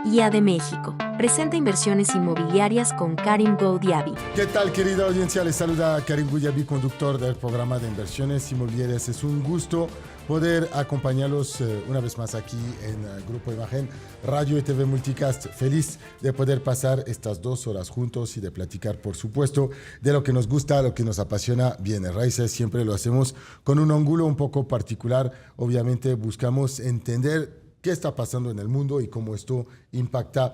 IA de México presenta inversiones inmobiliarias con Karim Goudiaby. ¿Qué tal, querida audiencia? Les saluda Karim Goudiaby, conductor del programa de inversiones inmobiliarias. Es un gusto poder acompañarlos una vez más aquí en Grupo Imagen, Radio y TV Multicast. Feliz de poder pasar estas 2 horas juntos y de platicar, por supuesto, de lo que nos gusta, lo que nos apasiona, bienes raíces. Siempre lo hacemos con un ángulo un poco particular. Obviamente buscamos entender qué está pasando en el mundo y cómo esto impacta,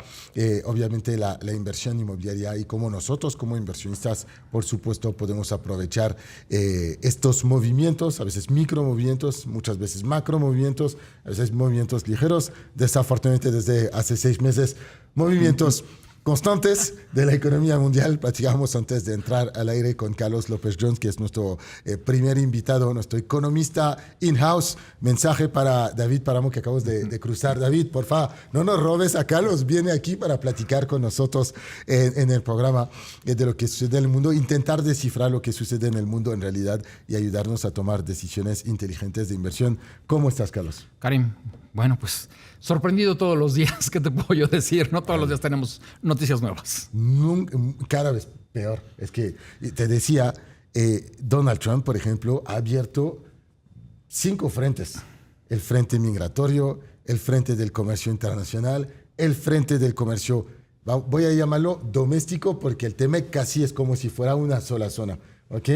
obviamente, la inversión inmobiliaria y cómo nosotros como inversionistas, por supuesto, podemos aprovechar estos movimientos, a veces micromovimientos, muchas veces macromovimientos, a veces movimientos ligeros, desafortunadamente desde hace 6 meses, movimientos constantes de la economía mundial. Platicamos antes de entrar al aire con Carlos López Jones, que es nuestro primer invitado, nuestro economista in-house. Mensaje para David Páramo, que acabamos de cruzar. David, por favor, no nos robes a Carlos. Viene aquí para platicar con nosotros en el programa de lo que sucede en el mundo, intentar descifrar lo que sucede en el mundo en realidad y ayudarnos a tomar decisiones inteligentes de inversión. ¿Cómo estás, Carlos? Karim, bueno, pues sorprendido todos los días, ¿qué te puedo yo decir? No todos los días tenemos noticias nuevas. Cada vez peor. Es que te decía, Donald Trump, por ejemplo, ha abierto 5 frentes. El frente migratorio, el frente del comercio internacional, el frente del comercio, voy a llamarlo doméstico, porque el tema casi es como si fuera una sola zona, ¿ok?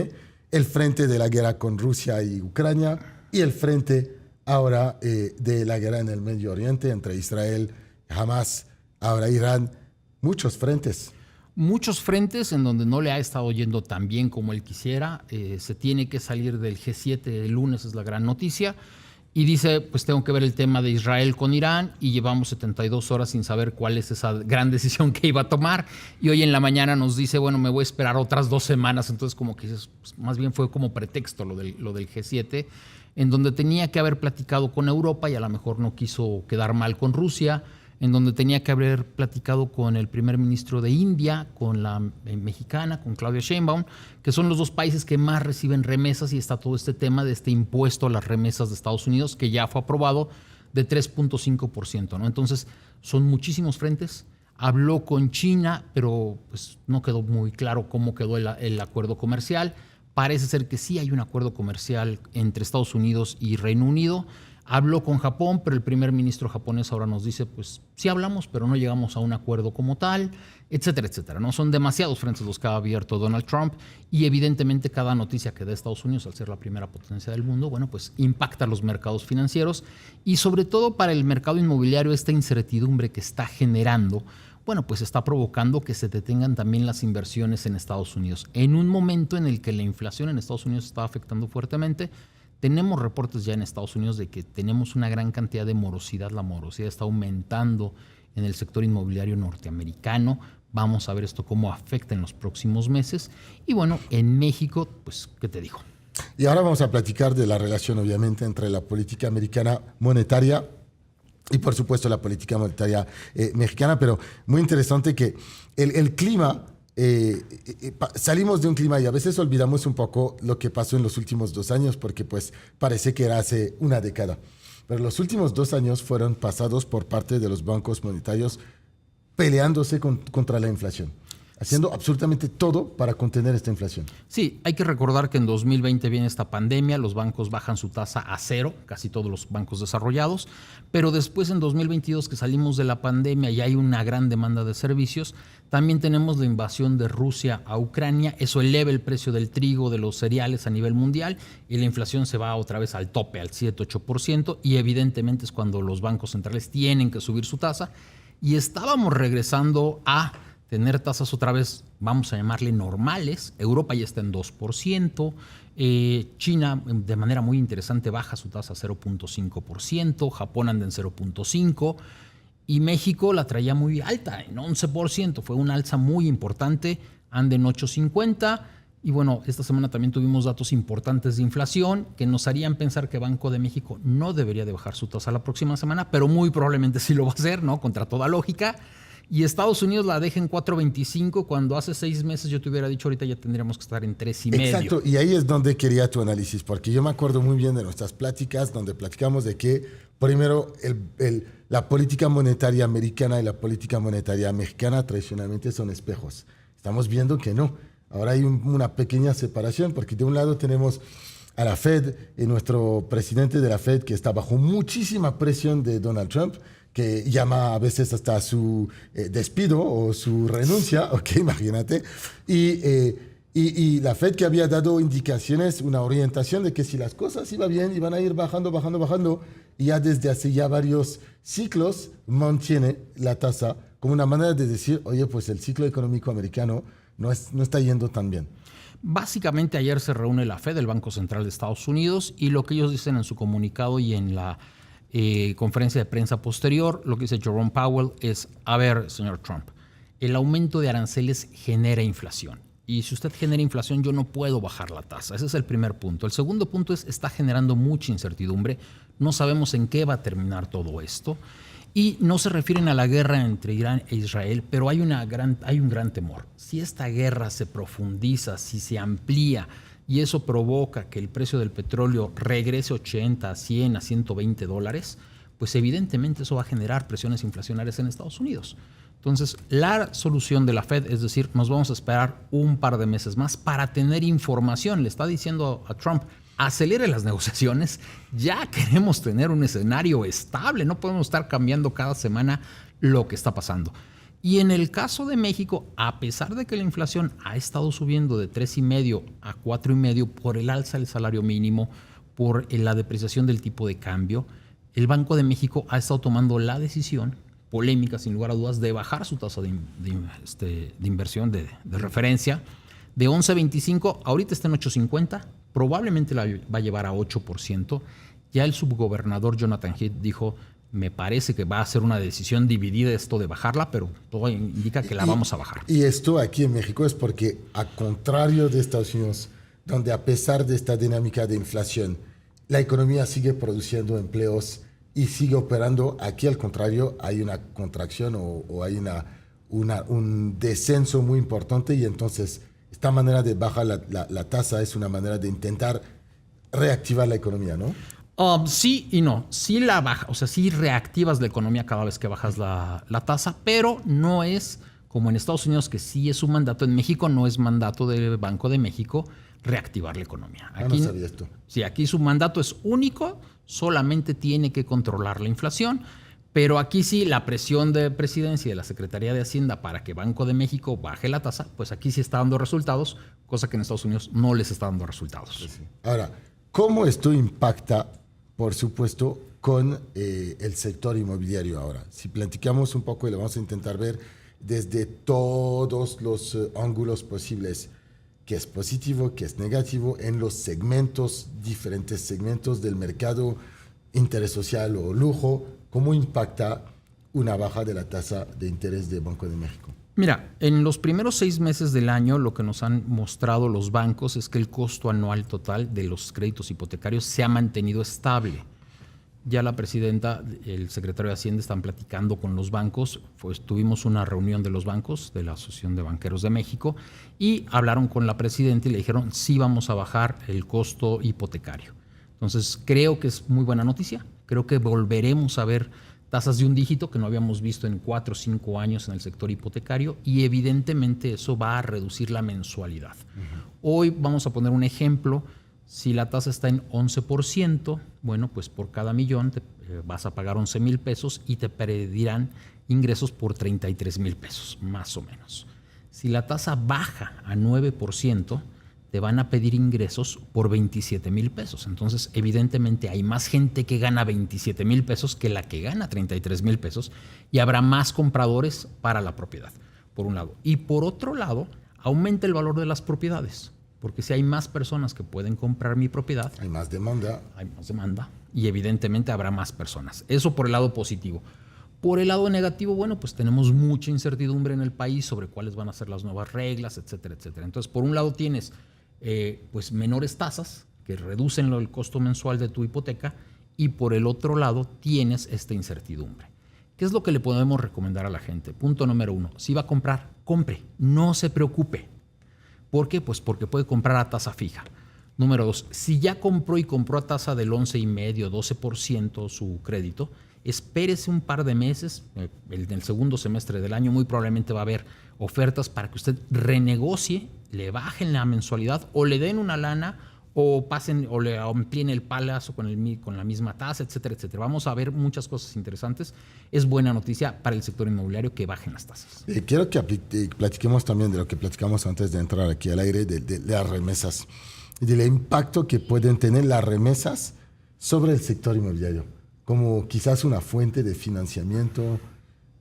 El frente de la guerra con Rusia y Ucrania y el frente ahora de la guerra en el Medio Oriente entre Israel, Hamas, ahora Irán. Muchos frentes. Muchos frentes en donde no le ha estado yendo tan bien como él quisiera. Se tiene que salir del G7 el lunes, es la gran noticia. Y dice, pues tengo que ver el tema de Israel con Irán, y llevamos 72 horas sin saber cuál es esa gran decisión que iba a tomar. Y hoy en la mañana nos dice, bueno, me voy a esperar otras 2 semanas. Entonces como que pues, más bien fue como pretexto lo del G7, en donde tenía que haber platicado con Europa y a lo mejor no quiso quedar mal con Rusia, en donde tenía que haber platicado con el primer ministro de India, con la mexicana, con Claudia Sheinbaum, que son los 2 países que más reciben remesas, y está todo este tema de este impuesto a las remesas de Estados Unidos, que ya fue aprobado, de 3.5%, ¿no? Entonces, son muchísimos frentes. Habló con China, pero pues, no quedó muy claro cómo quedó el acuerdo comercial. Parece ser que sí hay un acuerdo comercial entre Estados Unidos y Reino Unido. Habló con Japón, pero el primer ministro japonés ahora nos dice, pues sí hablamos, pero no llegamos a un acuerdo como tal, etcétera, etcétera. No son demasiados frentes los que ha abierto Donald Trump, y evidentemente cada noticia que da Estados Unidos, al ser la primera potencia del mundo, bueno, pues impacta los mercados financieros, y sobre todo para el mercado inmobiliario, esta incertidumbre que está generando, bueno, pues está provocando que se detengan también las inversiones en Estados Unidos. En un momento en el que la inflación en Estados Unidos está afectando fuertemente, tenemos reportes ya en Estados Unidos de que tenemos una gran cantidad de morosidad. La morosidad está aumentando en el sector inmobiliario norteamericano. Vamos a ver esto cómo afecta en los próximos meses. Y bueno, en México, pues, ¿qué te digo? Y ahora vamos a platicar de la relación, obviamente, entre la política americana monetaria y, por supuesto, la política monetaria mexicana. Pero muy interesante que el clima... salimos de un clima y a veces olvidamos un poco lo que pasó en los últimos 2 años, porque pues parece que era hace una década. Pero los últimos 2 años fueron pasados por parte de los bancos monetarios peleándose contra la inflación, haciendo absolutamente todo para contener esta inflación. Sí, hay que recordar que en 2020 viene esta pandemia, los bancos bajan su tasa a 0, casi todos los bancos desarrollados, pero después en 2022, que salimos de la pandemia y hay una gran demanda de servicios, también tenemos la invasión de Rusia a Ucrania. Eso eleva el precio del trigo, de los cereales a nivel mundial, y la inflación se va otra vez al tope, al 7-8%, y evidentemente es cuando los bancos centrales tienen que subir su tasa, y estábamos regresando a tener tasas otra vez, vamos a llamarle normales. Europa ya está en 2%, China de manera muy interesante baja su tasa a 0.5%, Japón anda en 0.5%, y México la traía muy alta, en 11%, fue una alza muy importante, anda en 8.50%, y bueno, esta semana también tuvimos datos importantes de inflación que nos harían pensar que Banco de México no debería de bajar su tasa la próxima semana, pero muy probablemente sí lo va a hacer, ¿no? Contra toda lógica. y Estados Unidos la deja en 4.25 cuando hace 6 meses yo te hubiera dicho ahorita ya tendríamos que estar en 3.5. Exacto, y ahí es donde quería tu análisis, porque yo me acuerdo muy bien de nuestras pláticas donde platicamos de que primero la política monetaria americana y la política monetaria mexicana tradicionalmente son espejos. Estamos viendo que no. Ahora hay una pequeña separación, porque de un lado tenemos a la Fed y nuestro presidente de la Fed que está bajo muchísima presión de Donald Trump, que llama a veces hasta su despido o su renuncia, ok, imagínate, y la Fed que había dado indicaciones, una orientación de que si las cosas iban bien, iban a ir bajando, y ya desde hace ya varios ciclos mantiene la tasa como una manera de decir, oye, pues el ciclo económico americano no está yendo tan bien. Básicamente ayer se reúne la Fed, el Banco Central de Estados Unidos, y lo que ellos dicen en su comunicado y en la conferencia de prensa posterior, lo que dice Jerome Powell es, a ver, señor Trump, el aumento de aranceles genera inflación. Y si usted genera inflación, yo no puedo bajar la tasa. Ese es el primer punto. El segundo punto es, está generando mucha incertidumbre. No sabemos en qué va a terminar todo esto. Y no se refieren a la guerra entre Irán e Israel, pero hay un gran temor. Si esta guerra se profundiza, si se amplía, y eso provoca que el precio del petróleo regrese 80, a 100, a 120 dólares, pues evidentemente eso va a generar presiones inflacionarias en Estados Unidos. Entonces, la solución de la Fed es decir, nos vamos a esperar un par de meses más para tener información. Le está diciendo a Trump, acelere las negociaciones, ya queremos tener un escenario estable, no podemos estar cambiando cada semana lo que está pasando. Y en el caso de México, a pesar de que la inflación ha estado subiendo de 3.5 a 4.5 por el alza del salario mínimo, por la depreciación del tipo de cambio, el Banco de México ha estado tomando la decisión, polémica sin lugar a dudas, de bajar su tasa de inversión de referencia de 11.25, ahorita está en 8.50, probablemente la va a llevar a 8%. Ya el subgobernador Jonathan Heath dijo, me parece que va a ser una decisión dividida esto de bajarla, pero todo indica que la vamos a bajar. Y esto aquí en México es porque, a contrario de Estados Unidos, donde a pesar de esta dinámica de inflación, la economía sigue produciendo empleos y sigue operando, aquí al contrario hay una contracción o hay un descenso muy importante, y entonces esta manera de bajar la tasa es una manera de intentar reactivar la economía, ¿no? Sí y no. Sí la baja, o sea, sí reactivas la economía cada vez que bajas la tasa, pero no es como en Estados Unidos, que sí es un mandato. En México no es mandato del Banco de México reactivar la economía. Aquí, no sabía esto. Sí, aquí su mandato es único, solamente tiene que controlar la inflación, pero aquí sí la presión de presidencia y de la Secretaría de Hacienda para que Banco de México baje la tasa, pues aquí sí está dando resultados, cosa que en Estados Unidos no les está dando resultados. Pues sí. Ahora, ¿cómo esto impacta, por supuesto, con el sector inmobiliario ahora? Si platicamos un poco y lo vamos a intentar ver desde todos los ángulos posibles, qué es positivo, qué es negativo en los segmentos, diferentes segmentos del mercado, interés social o lujo, ¿cómo impacta una baja de la tasa de interés de Banco de México? Mira, en los primeros 6 meses del año lo que nos han mostrado los bancos es que el costo anual total de los créditos hipotecarios se ha mantenido estable. Ya la presidenta, el secretario de Hacienda están platicando con los bancos, pues tuvimos una reunión de los bancos, de la Asociación de Banqueros de México, y hablaron con la presidenta y le dijeron, sí vamos a bajar el costo hipotecario. Entonces creo que es muy buena noticia, creo que volveremos a ver tasas de un dígito que no habíamos visto en 4 o 5 años en el sector hipotecario, y evidentemente eso va a reducir la mensualidad. Hoy vamos a poner un ejemplo. Si la tasa está en 11%, bueno, pues por cada millón vas a pagar 11,000 pesos y te pedirán ingresos por 33,000 pesos, más o menos. Si la tasa baja a 9%, te van a pedir ingresos por 27,000 pesos. Entonces, evidentemente, hay más gente que gana 27,000 pesos que la que gana 33,000 pesos, y habrá más compradores para la propiedad, por un lado. Y por otro lado, aumenta el valor de las propiedades. Porque si hay más personas que pueden comprar mi propiedad, hay más demanda. Hay más demanda y evidentemente habrá más personas. Eso por el lado positivo. Por el lado negativo, bueno, pues tenemos mucha incertidumbre en el país sobre cuáles van a ser las nuevas reglas, etcétera, etcétera. Entonces, por un lado tienes pues menores tasas que reducen el costo mensual de tu hipoteca, y por el otro lado tienes esta incertidumbre. ¿Qué es lo que le podemos recomendar a la gente? Punto número 1, si va a comprar, compre, no se preocupe. ¿Por qué? Pues porque puede comprar a tasa fija. Número 2, si ya compró y compró a tasa del 11,5%, 12% su crédito, espérese un par de meses, en el segundo semestre del año muy probablemente va a haber ofertas para que usted renegocie, le bajen la mensualidad o le den una lana o pasen o le amplíen el plazo con la misma tasa, etcétera, etcétera. Vamos a ver muchas cosas interesantes. Es buena noticia para el sector inmobiliario que bajen las tasas. Quiero que platiquemos también de lo que platicamos antes de entrar aquí al aire, de las remesas y del impacto que pueden tener las remesas sobre el sector inmobiliario, como quizás una fuente de financiamiento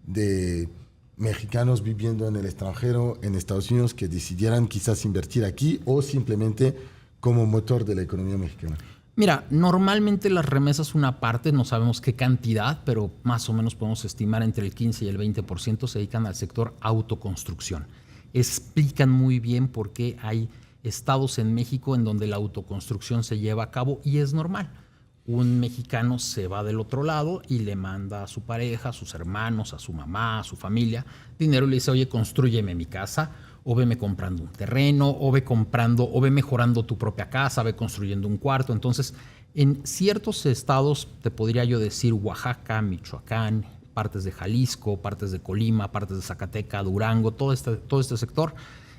de mexicanos viviendo en el extranjero, en Estados Unidos, que decidieran quizás invertir aquí o simplemente como motor de la economía mexicana. Mira, normalmente las remesas una parte, no sabemos qué cantidad, pero más o menos podemos estimar entre el 15 y el 20% se dedican al sector autoconstrucción. Explican muy bien por qué hay estados en México en donde la autoconstrucción se lleva a cabo y es normal. Un mexicano se va del otro lado y le manda a su pareja, a sus hermanos, a su mamá, a su familia dinero y le dice, oye, constrúyeme mi casa, o veme comprando un terreno, o ve mejorando tu propia casa, ve construyendo un cuarto. Entonces, en ciertos estados, te podría yo decir Oaxaca, Michoacán, partes de Jalisco, partes de Colima, partes de Zacatecas, Durango, todo este sector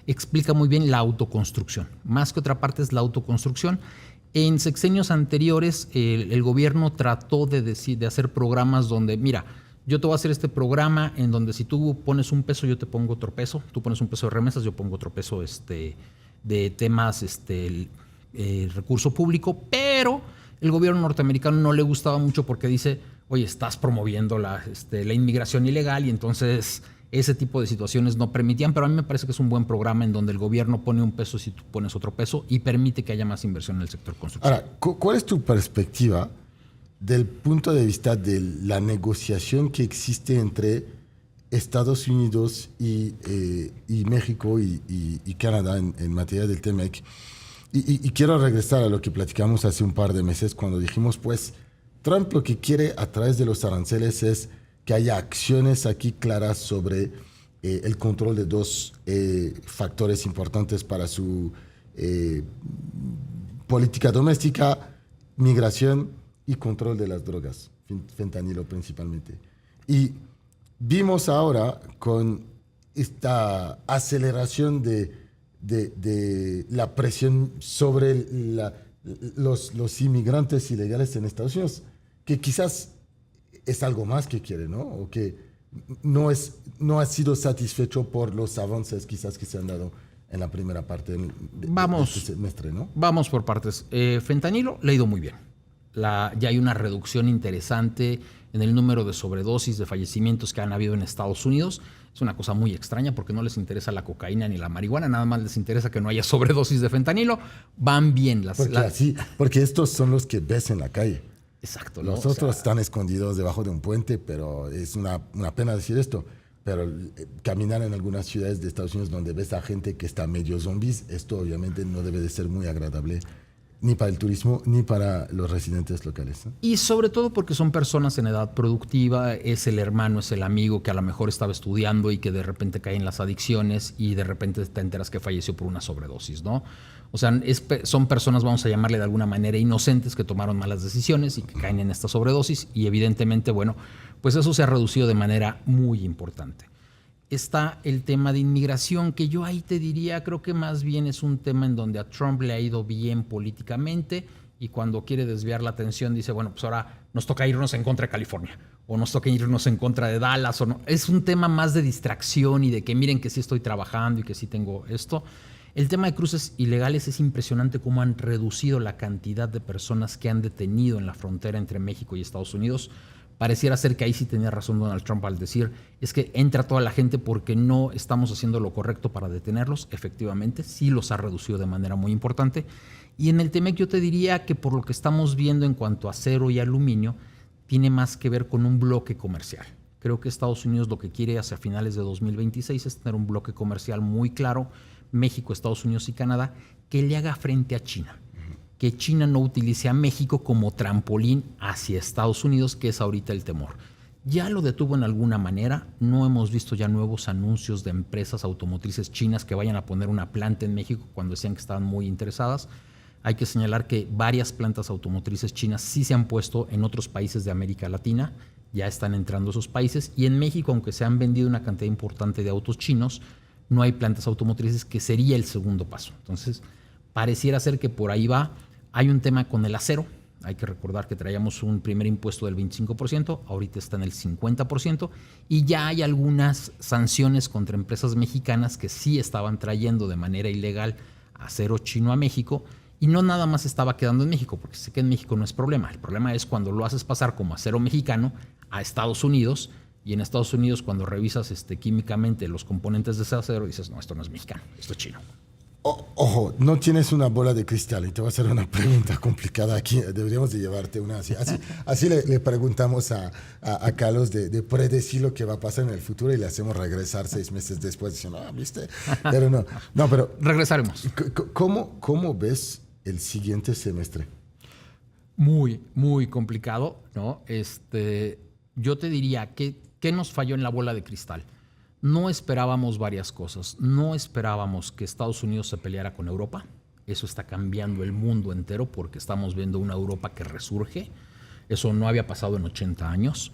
explica muy bien la autoconstrucción. Más que otra parte es la autoconstrucción. En sexenios anteriores, el gobierno trató de hacer programas donde, mira, yo te voy a hacer este programa en donde si tú pones un peso, yo te pongo otro peso. Tú pones un peso de remesas, yo pongo otro peso de temas, recurso público. Pero el gobierno norteamericano no le gustaba mucho porque dice, oye, estás promoviendo la inmigración ilegal y entonces ese tipo de situaciones no permitían. Pero a mí me parece que es un buen programa en donde el gobierno pone un peso si tú pones otro peso y permite que haya más inversión en el sector construcción. Ahora, ¿cuál es tu perspectiva del punto de vista de la negociación que existe entre Estados Unidos y México y Canadá en materia del TEMEC? Y quiero regresar a lo que platicamos hace un par de meses cuando dijimos, pues, Trump lo que quiere a través de los aranceles es que haya acciones aquí claras sobre el control de dos factores importantes para su política doméstica, migración y control de las drogas, fentanilo principalmente. Y vimos ahora con esta aceleración de la presión sobre los inmigrantes ilegales en Estados Unidos, que quizás es algo más que quiere, ¿no? O que no ha sido satisfecho por los avances quizás que se han dado en la primera parte de este semestre, ¿no? Vamos por partes. Fentanilo le ha ido muy bien. Ya hay una reducción interesante en el número de sobredosis, de fallecimientos que han habido en Estados Unidos. Es una cosa muy extraña porque no les interesa la cocaína ni la marihuana, nada más les interesa que no haya sobredosis de fentanilo. Van bien porque estos son los que ves en la calle. Exacto. ¿No? Los otros están escondidos debajo de un puente, pero es una pena decir esto. Pero caminar en algunas ciudades de Estados Unidos donde ves a gente que está medio zombies, esto obviamente no debe de ser muy agradable ni para el turismo, ni para los residentes locales, ¿no? Y sobre todo porque son personas en edad productiva, es el hermano, es el amigo que a lo mejor estaba estudiando y que de repente cae en las adicciones y de repente te enteras que falleció por una sobredosis, ¿no? O sea, son personas, vamos a llamarle de alguna manera, inocentes que tomaron malas decisiones y que caen en esta sobredosis y evidentemente, bueno, pues eso se ha reducido de manera muy importante. Está el tema de inmigración, que yo ahí te diría, creo que más bien es un tema en donde a Trump le ha ido bien políticamente y cuando quiere desviar la atención dice, bueno, pues ahora nos toca irnos en contra de California o nos toca irnos en contra de Dallas o no. Es un tema más de distracción y de que miren que sí estoy trabajando y que sí tengo esto. El tema de cruces ilegales es impresionante cómo han reducido la cantidad de personas que han detenido en la frontera entre México y Estados Unidos. Pareciera ser que ahí sí tenía razón Donald Trump al decir, es que entra toda la gente porque no estamos haciendo lo correcto para detenerlos. Efectivamente, sí los ha reducido de manera muy importante. Y en el TEMEC yo te diría que por lo que estamos viendo en cuanto a acero y aluminio, tiene más que ver con un bloque comercial. Creo que Estados Unidos lo que quiere hacia finales de 2026 es tener un bloque comercial muy claro, México, Estados Unidos y Canadá, que le haga frente a China. Que China no utilice a México como trampolín hacia Estados Unidos, que es ahorita el temor. ya lo detuvo en alguna manera. No hemos visto ya nuevos anuncios de empresas automotrices chinas que vayan a poner una planta en México cuando decían que estaban muy interesadas. Hay que señalar que varias plantas automotrices chinas sí se han puesto en otros países de América Latina, ya están entrando a esos países, y en México, aunque se han vendido una cantidad importante de autos chinos, no hay plantas automotrices, que sería el segundo paso. Entonces, pareciera ser que por ahí va. Hay un tema con el acero. Hay que recordar que traíamos un primer impuesto del 25%, ahorita está en el 50%, y ya hay algunas sanciones contra empresas mexicanas que sí estaban trayendo de manera ilegal acero chino a México, y no nada más estaba quedando en México, porque sé que en México no es problema. El problema es cuando lo haces pasar como acero mexicano a Estados Unidos, y en Estados Unidos cuando revisas químicamente los componentes de ese acero, dices, no, esto no es mexicano, esto es chino. Ojo, no tienes una bola de cristal y te voy a hacer una pregunta complicada aquí. Deberíamos de llevarte una así. Así le preguntamos a Carlos de predecir lo que va a pasar en el futuro y le hacemos regresar 6 meses después diciendo, ¿viste? Pero no, pero... Regresaremos. ¿Cómo ves el siguiente semestre? Muy, muy complicado, ¿no? Yo te diría, ¿qué nos falló en la bola de cristal? No esperábamos varias cosas. No esperábamos que Estados Unidos se peleara con Europa. Eso está cambiando el mundo entero porque estamos viendo una Europa que resurge. Eso no había pasado en 80 años.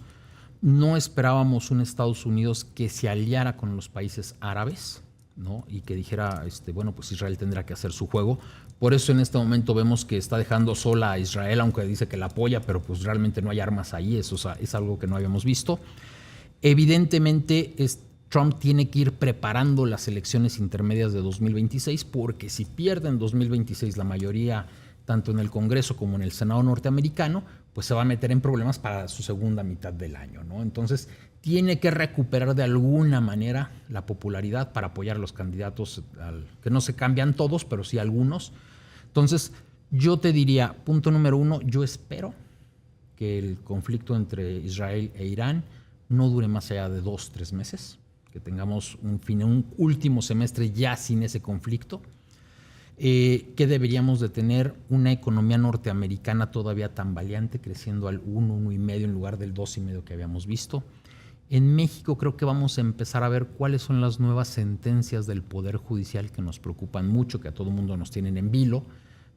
No esperábamos un Estados Unidos que se aliara con los países árabes, ¿no? Y que dijera, bueno, pues Israel tendrá que hacer su juego. Por eso en este momento vemos que está dejando sola a Israel, aunque dice que la apoya, pero pues realmente no hay armas ahí. Eso es algo que no habíamos visto. Evidentemente, Trump tiene que ir preparando las elecciones intermedias de 2026, porque si pierde en 2026 la mayoría, tanto en el Congreso como en el Senado norteamericano, pues se va a meter en problemas para su segunda mitad del año, ¿no? Entonces, tiene que recuperar de alguna manera la popularidad para apoyar a los candidatos, que no se cambian todos, pero sí algunos. Entonces, yo te diría, punto número 1, yo espero que el conflicto entre Israel e Irán no dure más allá de 2-3 meses. Que tengamos un último semestre ya sin ese conflicto, que deberíamos de tener una economía norteamericana todavía tambaleante, creciendo al 1,5 en lugar del 2,5 que habíamos visto. En México creo que vamos a empezar a ver cuáles son las nuevas sentencias del Poder Judicial que nos preocupan mucho, que a todo mundo nos tienen en vilo,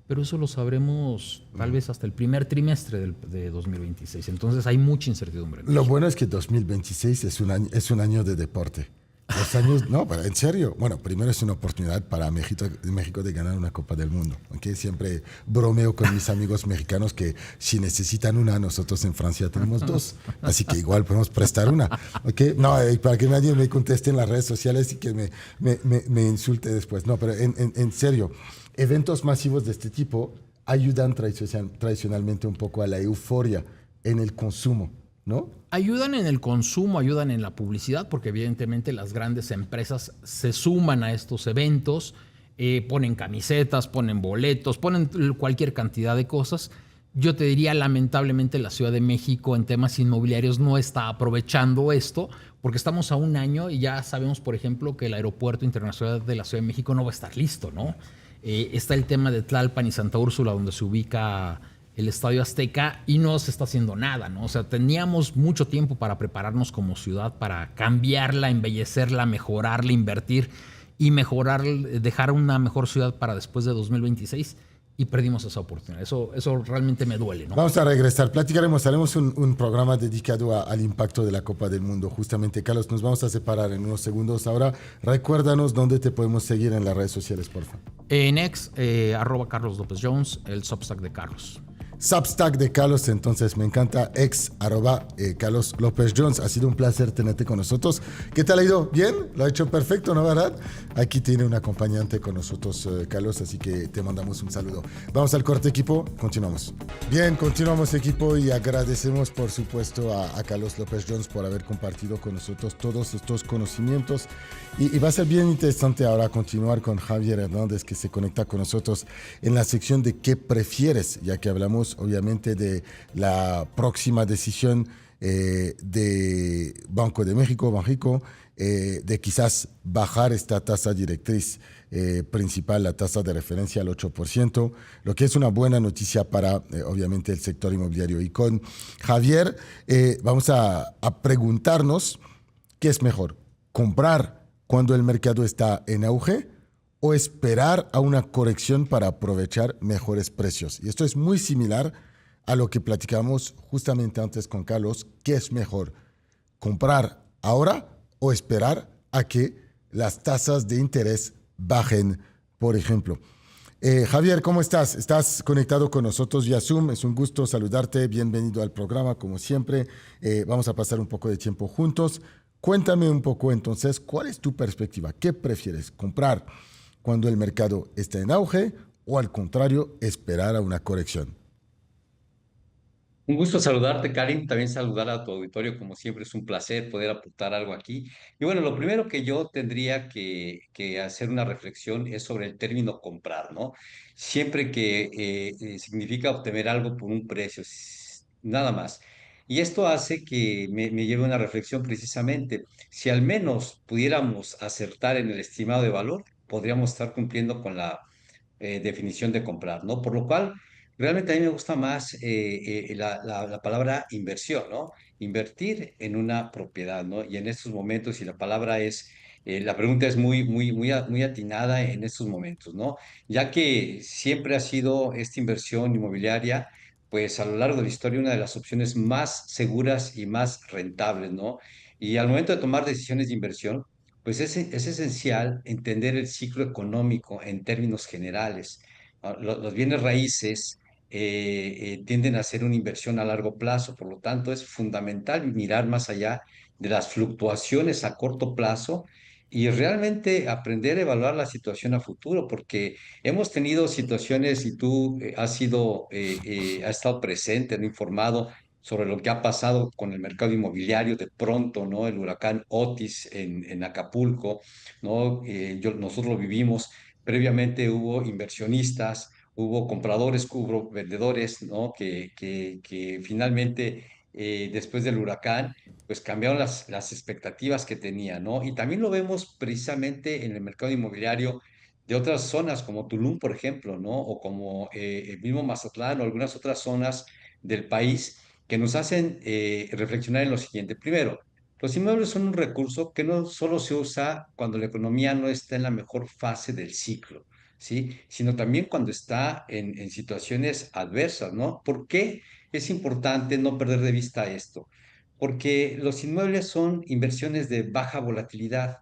pero eso lo sabremos tal vez hasta el primer trimestre de 2026. Entonces hay mucha incertidumbre. Lo bueno es que 2026 es un año de deporte. Los años, no, pero en serio. Bueno, primero es una oportunidad para México de ganar una Copa del Mundo. ¿Okay? Siempre bromeo con mis amigos mexicanos que si necesitan una, nosotros en Francia tenemos 2. Así que igual podemos prestar una. ¿Okay? No, para que nadie me conteste en las redes sociales y que me insulte después. No, pero en serio, eventos masivos de este tipo ayudan tradicionalmente un poco a la euforia en el consumo, ¿no? Ayudan en el consumo, ayudan en la publicidad, porque evidentemente las grandes empresas se suman a estos eventos, ponen camisetas, ponen boletos, ponen cualquier cantidad de cosas. Yo te diría, lamentablemente, la Ciudad de México en temas inmobiliarios no está aprovechando esto, porque estamos a un año y ya sabemos, por ejemplo, que el Aeropuerto Internacional de la Ciudad de México no va a estar listo, ¿no? Está el tema de Tlalpan y Santa Úrsula, donde se ubica el Estadio Azteca, y no se está haciendo nada, ¿no? O sea, teníamos mucho tiempo para prepararnos como ciudad, para cambiarla, embellecerla, mejorarla, invertir y mejorar, dejar una mejor ciudad para después de 2026, y perdimos esa oportunidad. Eso realmente me duele, ¿no? Vamos a regresar, haremos un programa dedicado al impacto de la Copa del Mundo. Justamente, Carlos, nos vamos a separar en unos segundos. Ahora, recuérdanos dónde te podemos seguir en las redes sociales, por favor. En X, @Carlos López Jones, el Substack de Carlos. Substack de Carlos, entonces me encanta, @Carlos López Jones. Ha sido un placer tenerte con nosotros. ¿Qué tal ha ido? ¿Bien? Lo ha hecho perfecto, ¿no, verdad? Aquí tiene un acompañante con nosotros, Carlos, así que te mandamos un saludo. Vamos al corte, equipo, continuamos. Bien, continuamos, equipo, y agradecemos por supuesto a Carlos López Jones por haber compartido con nosotros todos estos conocimientos, y va a ser bien interesante ahora continuar con Javier Hernández, que se conecta con nosotros en la sección de ¿qué prefieres?, ya que hablamos obviamente de la próxima decisión de Banco de México, Banxico, de quizás bajar esta tasa directriz principal, la tasa de referencia al 8%, lo que es una buena noticia para, obviamente, el sector inmobiliario. Y con Javier vamos a preguntarnos qué es mejor, comprar cuando el mercado está en auge o esperar a una corrección para aprovechar mejores precios. Y esto es muy similar a lo que platicamos justamente antes con Carlos, ¿qué es mejor? ¿Comprar ahora o esperar a que las tasas de interés bajen, por ejemplo? Javier, ¿cómo estás? Estás conectado con nosotros vía Zoom. Es un gusto saludarte. Bienvenido al programa, como siempre. Vamos a pasar un poco de tiempo juntos. Cuéntame un poco entonces, ¿cuál es tu perspectiva? ¿Qué prefieres? ¿Comprar cuando el mercado está en auge o al contrario, esperar a una corrección? Un gusto saludarte, Karim. También saludar a tu auditorio. Como siempre, es un placer poder aportar algo aquí. Y bueno, lo primero que yo tendría que hacer una reflexión es sobre el término comprar, ¿no? Siempre que significa obtener algo por un precio, nada más. Y esto hace que me lleve a una reflexión precisamente. Si al menos pudiéramos acertar en el estimado de valor, podríamos estar cumpliendo con la definición de comprar, ¿no? Por lo cual, realmente a mí me gusta más la palabra inversión, ¿no? Invertir en una propiedad, ¿no? Y en estos momentos, y la palabra es, la pregunta es muy atinada en estos momentos, ¿no? Ya que siempre ha sido esta inversión inmobiliaria, pues a lo largo de la historia, una de las opciones más seguras y más rentables, ¿no? Y al momento de tomar decisiones de inversión, pues es esencial entender el ciclo económico en términos generales. Los bienes raíces tienden a ser una inversión a largo plazo, por lo tanto es fundamental mirar más allá de las fluctuaciones a corto plazo y realmente aprender a evaluar la situación a futuro, porque hemos tenido situaciones y tú has estado presente, ¿no? Informado sobre lo que ha pasado con el mercado inmobiliario de pronto, ¿no? El huracán Otis en Acapulco, ¿no? Nosotros lo vivimos. Previamente hubo inversionistas, hubo compradores, hubo vendedores, ¿no? Que finalmente, después del huracán, pues cambiaron las expectativas que tenían, ¿no? Y también lo vemos precisamente en el mercado inmobiliario de otras zonas como Tulum, por ejemplo, ¿no? O como el mismo Mazatlán o algunas otras zonas del país que nos hacen reflexionar en lo siguiente. Primero, los inmuebles son un recurso que no solo se usa cuando la economía no está en la mejor fase del ciclo, ¿sí? Sino también cuando está en situaciones adversas, ¿no? ¿Por qué es importante no perder de vista esto? Porque los inmuebles son inversiones de baja volatilidad,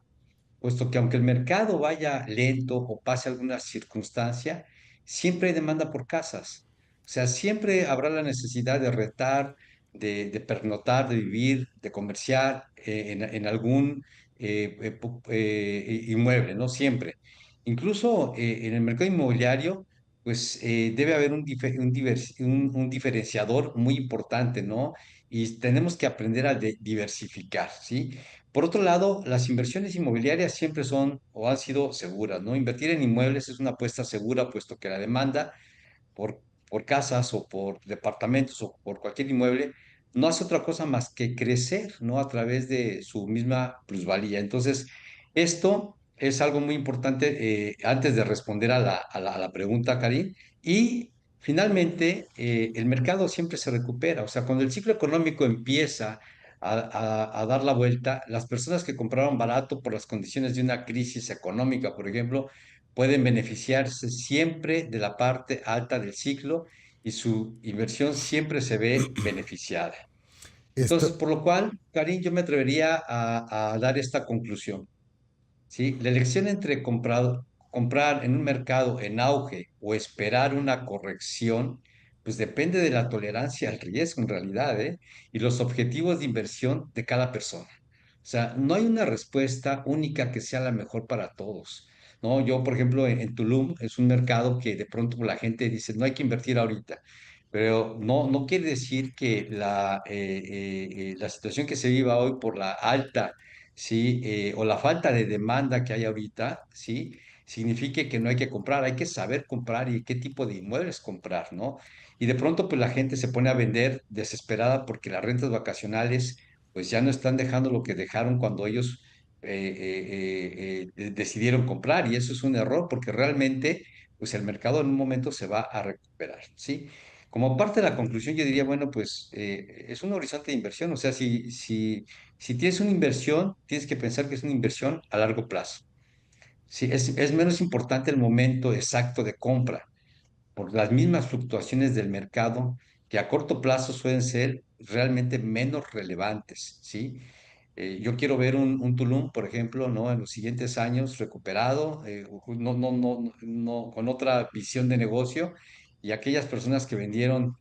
puesto que aunque el mercado vaya lento o pase alguna circunstancia, siempre hay demanda por casas. O sea, siempre habrá la necesidad de rentar, de pernoctar, de vivir, de comerciar en algún inmueble, ¿no? Siempre. Incluso en el mercado inmobiliario, pues debe haber un diferenciador muy importante, ¿no? Y tenemos que aprender a diversificar, ¿sí? Por otro lado, las inversiones inmobiliarias siempre son o han sido seguras, ¿no? Invertir en inmuebles es una apuesta segura, puesto que la demanda por, por casas o por departamentos o por cualquier inmueble no hace otra cosa más que crecer, ¿no? A través de su misma plusvalía. Entonces, esto es algo muy importante antes de responder a la pregunta, Karim. Y finalmente, el mercado siempre se recupera. O sea, cuando el ciclo económico empieza a dar la vuelta, las personas que compraron barato por las condiciones de una crisis económica, por ejemplo, pueden beneficiarse siempre de la parte alta del ciclo y su inversión siempre se ve beneficiada. Entonces, Esto, por lo cual, Karim, yo me atrevería a dar esta conclusión, ¿sí? La elección entre comprar en un mercado en auge o esperar una corrección, pues depende de la tolerancia al riesgo en realidad, ¿eh? Y los objetivos de inversión de cada persona. O sea, no hay una respuesta única que sea la mejor para todos. No, yo, por ejemplo, en Tulum es un mercado que de pronto la gente dice, no hay que invertir ahorita, pero no quiere decir que la situación que se viva hoy por la alta, ¿sí? O la falta de demanda que hay ahorita, ¿sí? Signifique que no hay que comprar, hay que saber comprar y qué tipo de inmuebles comprar, ¿no? y de pronto pues la gente se pone a vender desesperada porque las rentas vacacionales pues ya no están dejando lo que dejaron cuando ellos decidieron comprar, y eso es un error porque realmente pues el mercado en un momento se va a recuperar, ¿sí? Como parte de la conclusión, yo diría, bueno, pues es un horizonte de inversión. O sea, si tienes una inversión, tienes que pensar que es una inversión a largo plazo. Sí, es menos importante el momento exacto de compra por las mismas fluctuaciones del mercado que a corto plazo suelen ser realmente menos relevantes, ¿sí? Yo quiero ver un Tulum, por ejemplo, ¿no? En los siguientes años recuperado, con otra visión de negocio, y aquellas personas que vendieron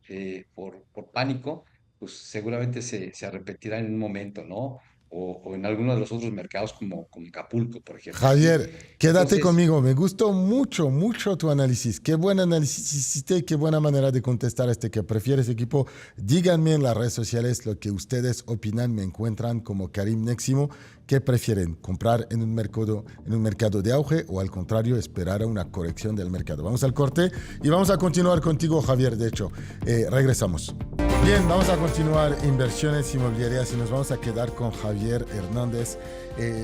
por pánico, pues seguramente se arrepentirán en un momento, ¿no? O en alguno de los otros mercados como Acapulco, por ejemplo, ¿sí? Javier, quédate Entonces, conmigo. Me gustó mucho, mucho tu análisis. Qué buen análisis hiciste y qué buena manera de contestar este que prefieres equipo. Díganme en las redes sociales lo que ustedes opinan. Me encuentran como Karim Neximo. ¿Qué prefieren? ¿Comprar en un mercado de auge o al contrario esperar a una corrección del mercado? Vamos al corte y vamos a continuar contigo, Javier. De hecho, regresamos. Bien, vamos a continuar inversiones inmobiliarias y nos vamos a quedar con Javier Hernández,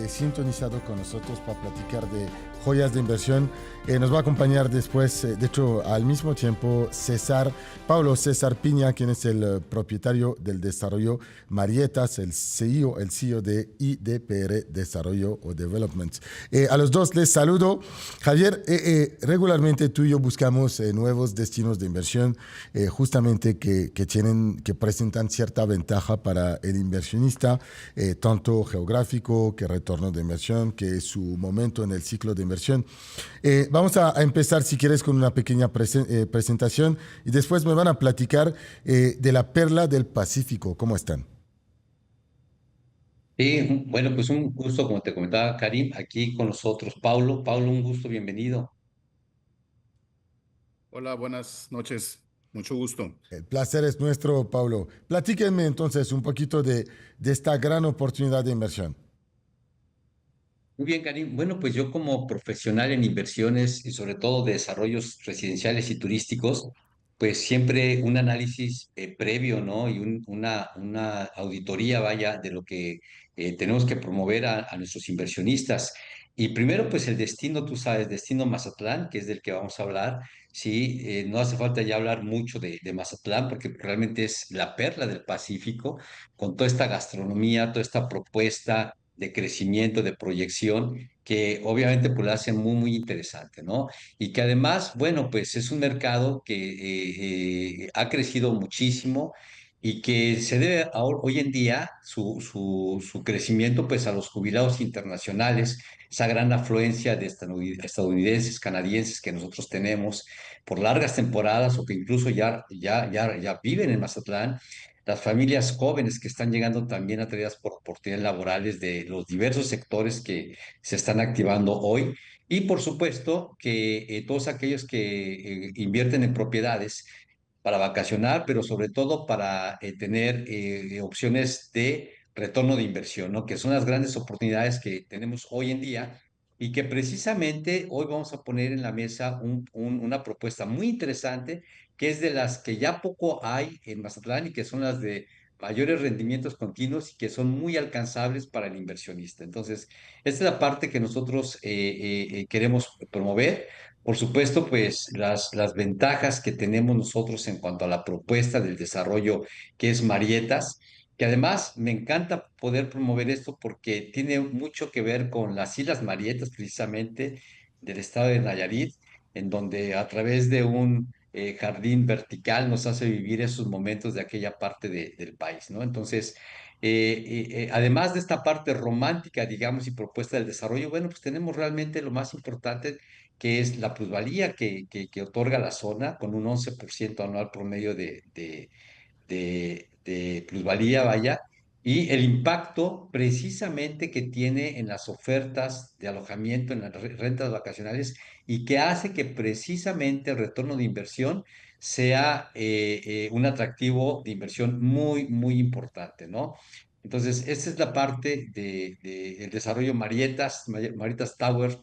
sintonizado con nosotros para platicar de joyas de inversión. Nos va a acompañar después, de hecho, al mismo tiempo, Pablo César Piña, quien es el propietario del desarrollo Marietas, el CEO de IDPR Desarrollo o Development. A los dos les saludo. Javier, regularmente tú y yo buscamos nuevos destinos de inversión, justamente que presentan cierta ventaja para el inversionista, tanto geográfico que retorno de inversión, que su momento en el ciclo de inversión. Vamos a empezar, si quieres, con una pequeña presentación y después me van a platicar de la Perla del Pacífico. ¿Cómo están? sí, bueno, pues un gusto, como te comentaba Karim, aquí con nosotros. Paulo, un gusto, bienvenido. Hola, buenas noches. Mucho gusto. El placer es nuestro, Pablo. Platíquenme entonces un poquito de esta gran oportunidad de inversión. Muy bien, Karim. Bueno, pues yo como profesional en inversiones y sobre todo de desarrollos residenciales y turísticos, pues siempre un análisis previo, ¿no? Y una auditoría, vaya, de lo que tenemos que promover a nuestros inversionistas. Y primero, pues el destino, tú sabes, destino Mazatlán, que es del que vamos a hablar. Sí, no hace falta ya hablar mucho de Mazatlán porque realmente es la perla del Pacífico, con toda esta gastronomía, toda esta propuesta de crecimiento, de proyección, que obviamente pues la hacen muy, muy interesante, ¿no? Y que además, bueno, pues es un mercado que ha crecido muchísimo y que se debe hoy en día su crecimiento pues a los jubilados internacionales, esa gran afluencia de estadounidenses, canadienses que nosotros tenemos por largas temporadas o que incluso ya viven en Mazatlán, las familias jóvenes que están llegando también atraídas por oportunidades laborales de los diversos sectores que se están activando hoy. Y por supuesto que todos aquellos que invierten en propiedades para vacacionar, pero sobre todo para tener opciones de retorno de inversión, ¿no? Que son las grandes oportunidades que tenemos hoy en día y que precisamente hoy vamos a poner en la mesa una propuesta muy interesante que es de las que ya poco hay en Mazatlán y que son las de mayores rendimientos continuos y que son muy alcanzables para el inversionista. Entonces, esta es la parte que nosotros queremos promover. Por supuesto, pues las ventajas que tenemos nosotros en cuanto a la propuesta del desarrollo que es Marietas, que además me encanta poder promover esto porque tiene mucho que ver con las Islas Marietas, precisamente del estado de Nayarit, en donde a través de un jardín vertical nos hace vivir esos momentos de aquella parte del país, ¿no? Entonces, además de esta parte romántica, digamos, y propuesta del desarrollo, bueno, pues tenemos realmente lo más importante, que es la plusvalía que otorga la zona con un 11% anual promedio de plusvalía, vaya, y el impacto precisamente que tiene en las ofertas de alojamiento, en las rentas vacacionales, y que hace que precisamente el retorno de inversión sea un atractivo de inversión muy, muy importante, ¿no? Entonces, esta es la parte del desarrollo Marietas Tower,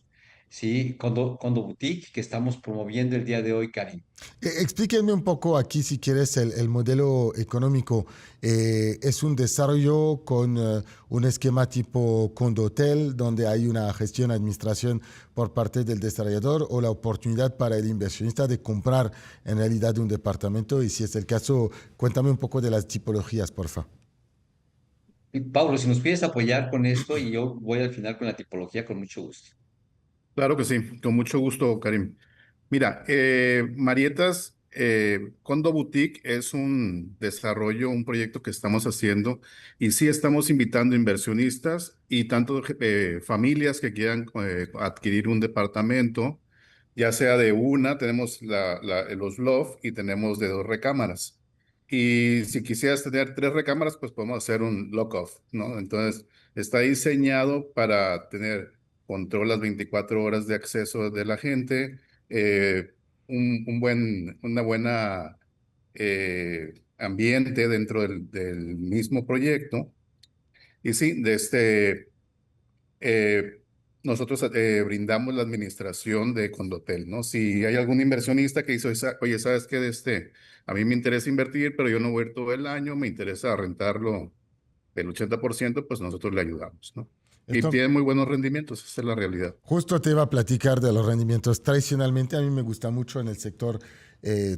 ¿sí? Condo Boutique, que estamos promoviendo el día de hoy, Karim. Explíquenme un poco aquí, si quieres, el modelo económico. ¿Es un desarrollo con un esquema tipo condo-hotel, donde hay una gestión, administración por parte del desarrollador, o la oportunidad para el inversionista de comprar en realidad un departamento? Y si es el caso, cuéntame un poco de las tipologías, por favor. Y, Paulo, si nos quieres apoyar con esto y yo voy al final con la tipología, con mucho gusto. Claro que sí, con mucho gusto, Karim. Mira, Marietas Condo Boutique es un desarrollo, un proyecto que estamos haciendo y sí estamos invitando inversionistas y tanto familias que quieran adquirir un departamento, ya sea de una, tenemos los loft y tenemos de 2 recámaras. Y si quisieras tener 3 recámaras, pues podemos hacer un lock-off, ¿no? Entonces, está diseñado para tener control las 24 horas de acceso de la gente, eh, una buena ambiente dentro del mismo proyecto. Y sí, eh, nosotros brindamos la administración de Condotel, ¿no? Si hay algún inversionista que dice, oye, ¿sabes qué? A mí me interesa invertir, pero yo no voy a ir todo el año, me interesa rentarlo el 80%, pues nosotros le ayudamos, ¿no? Y Esto tiene muy buenos rendimientos, esa es la realidad. Justo te iba a platicar de los rendimientos. Tradicionalmente a mí me gusta mucho en el sector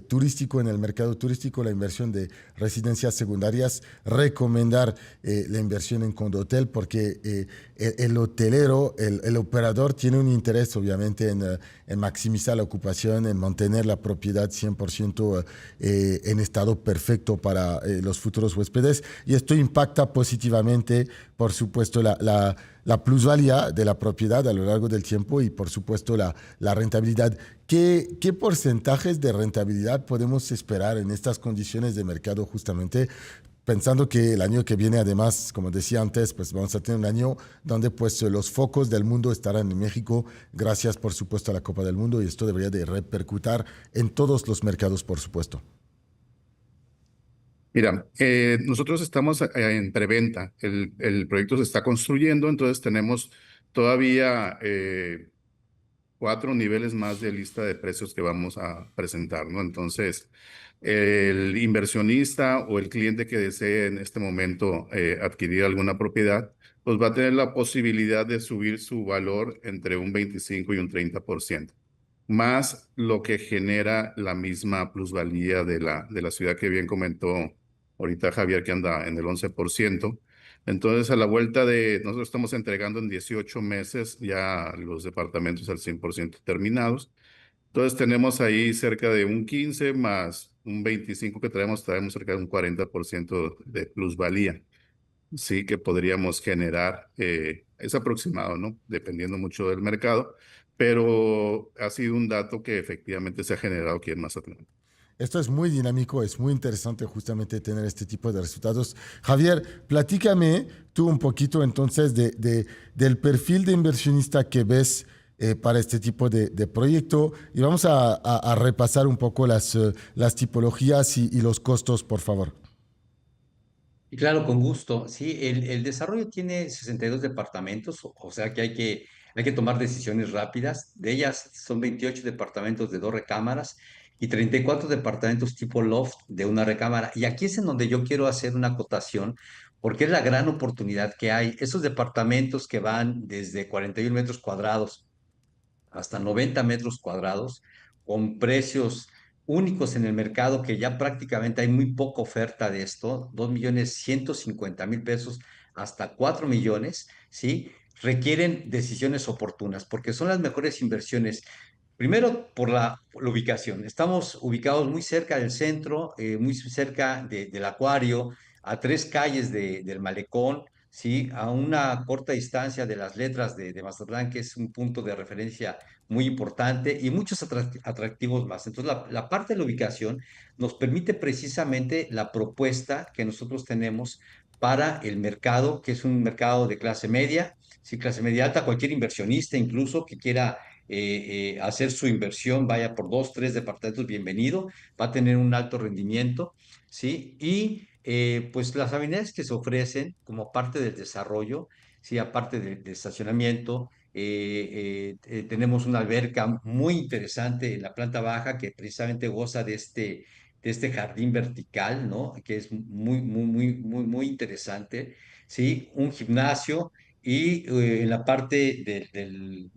turístico, en el mercado turístico, la inversión de residencias secundarias, recomendar la inversión en condotel porque el hotelero, el operador tiene un interés obviamente en maximizar la ocupación, en mantener la propiedad 100% en estado perfecto para los futuros huéspedes, y esto impacta positivamente, por supuesto, la plusvalía de la propiedad a lo largo del tiempo y, por supuesto, la rentabilidad. ¿Qué porcentajes de rentabilidad podemos esperar en estas condiciones de mercado, justamente pensando que el año que viene, además, como decía antes, pues vamos a tener un año donde pues los focos del mundo estarán en México, gracias, por supuesto, a la Copa del Mundo, y esto debería de repercutir en todos los mercados, por supuesto? Mira, nosotros estamos en preventa. El proyecto se está construyendo, entonces tenemos todavía 4 niveles más de lista de precios que vamos a presentar, ¿no? Entonces, el inversionista o el cliente que desee en este momento adquirir alguna propiedad, pues va a tener la posibilidad de subir su valor entre un 25 y un 30%, más lo que genera la misma plusvalía de la ciudad que bien comentó ahorita Javier, que anda en el 11%. Entonces, a la vuelta nosotros estamos entregando en 18 meses ya los departamentos al 100% terminados. Entonces, tenemos ahí cerca de un 15 más un 25 que traemos cerca de un 40% de plusvalía. Sí, que podríamos generar, es aproximado, ¿no? Dependiendo mucho del mercado, pero ha sido un dato que efectivamente se ha generado aquí en Mazatlán. Esto es muy dinámico, es muy interesante justamente tener este tipo de resultados. Javier, platícame tú un poquito entonces del perfil de inversionista que ves para este tipo de proyecto, y vamos a repasar un poco las tipologías y los costos, por favor. Y claro, con gusto. Sí, el desarrollo tiene 62 departamentos, o sea que hay que tomar decisiones rápidas. De ellas son 28 departamentos de 2 recámaras y 34 departamentos tipo loft de 1 recámara. Y aquí es en donde yo quiero hacer una acotación, porque es la gran oportunidad que hay. Esos departamentos que van desde 41 metros cuadrados hasta 90 metros cuadrados, con precios únicos en el mercado, que ya prácticamente hay muy poca oferta de esto, 2.150.000 pesos hasta 4 millones, ¿sí? Requieren decisiones oportunas, porque son las mejores inversiones. Primero, por la ubicación. Estamos ubicados muy cerca del centro, muy cerca del acuario, a 3 calles del malecón, ¿sí? A una corta distancia de las letras de Mazatlán, que es un punto de referencia muy importante, y muchos atractivos más. Entonces, la parte de la ubicación nos permite precisamente la propuesta que nosotros tenemos para el mercado, que es un mercado de clase media, sí, clase media alta. Cualquier inversionista incluso que quiera hacer su inversión, vaya por 2, 3 departamentos, bienvenido, va a tener un alto rendimiento, ¿sí? Y pues las amenidades que se ofrecen como parte del desarrollo, ¿sí? Aparte de estacionamiento, Tenemos una alberca muy interesante en la planta baja que precisamente goza de este jardín vertical, ¿no? Que es muy interesante, ¿sí? Un gimnasio y en la parte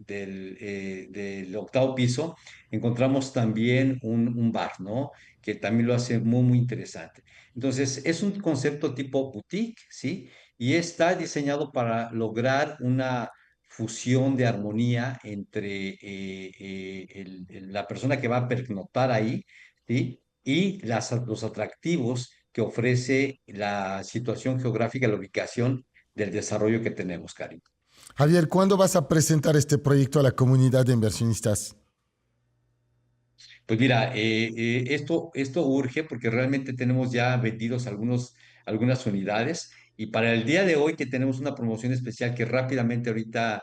del octavo piso encontramos también un bar, ¿no? Que también lo hace muy interesante. Entonces, es un concepto tipo boutique, ¿sí? Y está diseñado para lograr una fusión de armonía entre la persona que va a pernoctar ahí, ¿sí? Y los atractivos que ofrece la situación geográfica, la ubicación del desarrollo que tenemos, Karim. Javier, ¿cuándo vas a presentar este proyecto a la comunidad de inversionistas? Pues mira, esto urge porque realmente tenemos ya vendidos algunas unidades y para el día de hoy que tenemos una promoción especial que rápidamente ahorita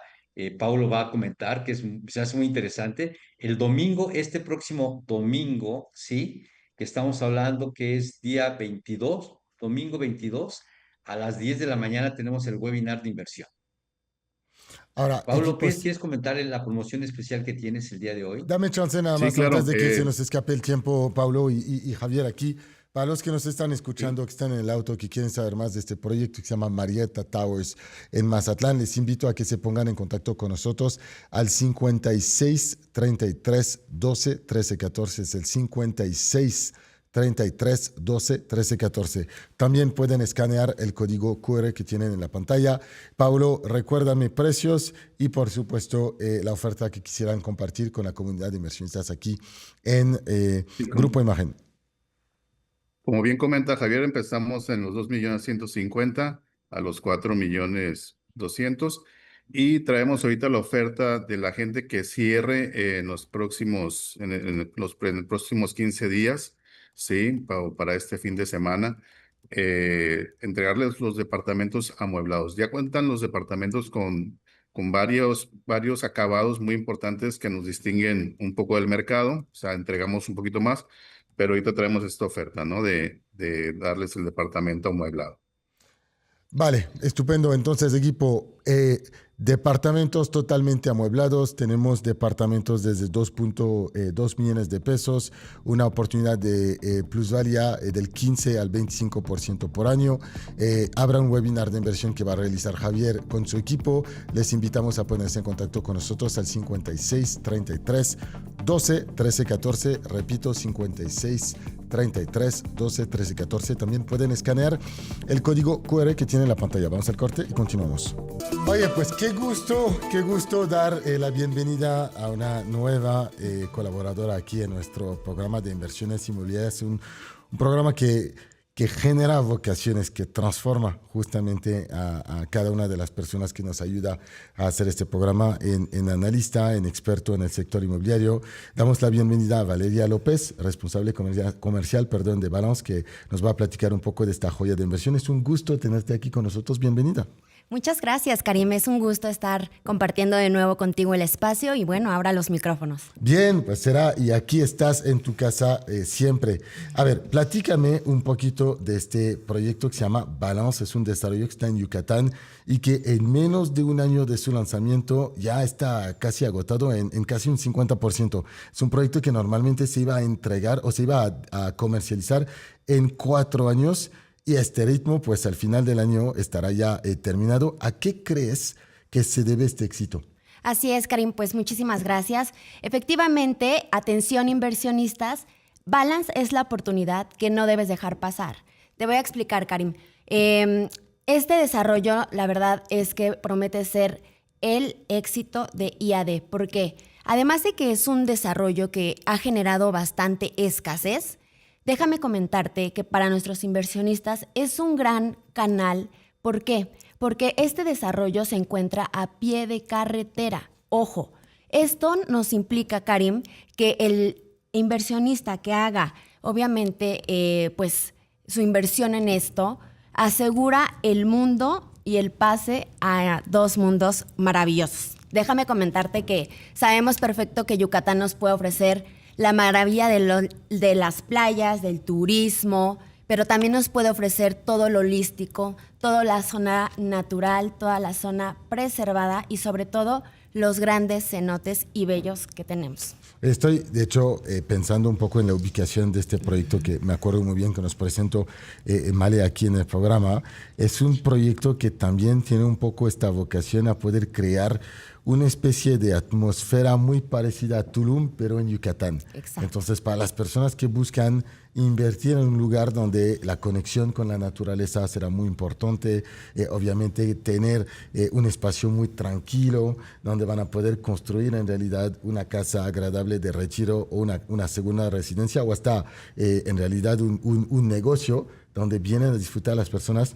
Paulo va a comentar, se hace muy interesante. El domingo, este próximo domingo, ¿sí? Que estamos hablando que es día 22, domingo 22, a las 10 de la mañana tenemos el webinar de inversión. Ahora, Paulo, equipos, ¿quieres comentar la promoción especial que tienes el día de hoy? dame chance nada Sí, más antes claro. de que se nos escape el tiempo, Pablo y Javier, aquí. Para los que nos están Sí. escuchando, que están en el auto, que quieren saber más de este proyecto que se llama Marietta Towers en Mazatlán, les invito a que se pongan en contacto con nosotros al 56 33 12 13 14. Es el 56 33 12 13 14. También pueden escanear el código QR que tienen en la pantalla. Paulo, recuérdame precios y por supuesto la oferta que quisieran compartir con la comunidad de inversionistas aquí en Sí, Grupo Imagen. como bien comenta Javier, empezamos en los 2.150.000 a los 4.200.000 y traemos ahorita la oferta de la gente que cierre en los próximos 15 días, ¿sí? Para este fin de semana, entregarles los departamentos amueblados. Ya cuentan los departamentos con varios acabados muy importantes que nos distinguen un poco del mercado, o sea, entregamos un poquito más, pero ahorita traemos esta oferta, ¿no? De darles el departamento amueblado. Vale, estupendo. Entonces, equipo, departamentos totalmente amueblados. Tenemos departamentos desde 2.2 millones de pesos, una oportunidad de plusvalía del 15 al 25% por año. Habrá un webinar de inversión que va a realizar Javier con su equipo. Les invitamos a ponerse en contacto con nosotros al 56 33 12 13 14. Repito, 56 33 12 13 14. También pueden escanear el código QR que tiene en la pantalla. Vamos al corte y continuamos. Oye, pues qué gusto dar la bienvenida a una nueva colaboradora aquí en nuestro programa de inversiones inmobiliarias. Un programa que genera vocaciones, que transforma justamente a cada una de las personas que nos ayuda a hacer este programa en analista, en experto en el sector inmobiliario. Damos la bienvenida a Valeria López, responsable comercial de Balance, que nos va a platicar un poco de esta joya de inversión. Es un gusto tenerte aquí con nosotros. Bienvenida. Muchas gracias, Karim. Es un gusto estar compartiendo de nuevo contigo el espacio y bueno, ahora los micrófonos. Bien, pues será, y aquí estás en tu casa siempre. A ver, platícame un poquito de este proyecto que se llama Balance. Es un desarrollo que está en Yucatán y que en menos de un año de su lanzamiento ya está casi agotado en casi un 50%. Es un proyecto que normalmente se iba a entregar o se iba a comercializar en 4 años. Y a este ritmo, pues al final del año estará ya terminado. ¿A qué crees que se debe este éxito? Así es, Karim, pues muchísimas gracias. Efectivamente, atención inversionistas, Balance es la oportunidad que no debes dejar pasar. Te voy a explicar, Karim. Este desarrollo, la verdad es que promete ser el éxito de IAD. ¿Por qué? Además de que es un desarrollo que ha generado bastante escasez, déjame comentarte que para nuestros inversionistas es un gran canal. ¿Por qué? Porque este desarrollo se encuentra a pie de carretera. Ojo, esto nos implica, Karim, que el inversionista que haga, obviamente, pues su inversión en esto, asegura el mundo y el pase a 2 mundos maravillosos. Déjame comentarte que sabemos perfecto que Yucatán nos puede ofrecer la maravilla de las playas, del turismo, pero también nos puede ofrecer todo lo holístico, toda la zona natural, toda la zona preservada y sobre todo los grandes cenotes y bellos que tenemos. Estoy, de hecho, pensando un poco en la ubicación de este proyecto que me acuerdo muy bien que nos presentó Male aquí en el programa. Es un proyecto que también tiene un poco esta vocación a poder crear una especie de atmósfera muy parecida a Tulum, pero en Yucatán. Exacto. Entonces, para las personas que buscan invertir en un lugar donde la conexión con la naturaleza será muy importante, obviamente tener un espacio muy tranquilo, donde van a poder construir en realidad una casa agradable de retiro o una segunda residencia o hasta en realidad un negocio donde vienen a disfrutar las personas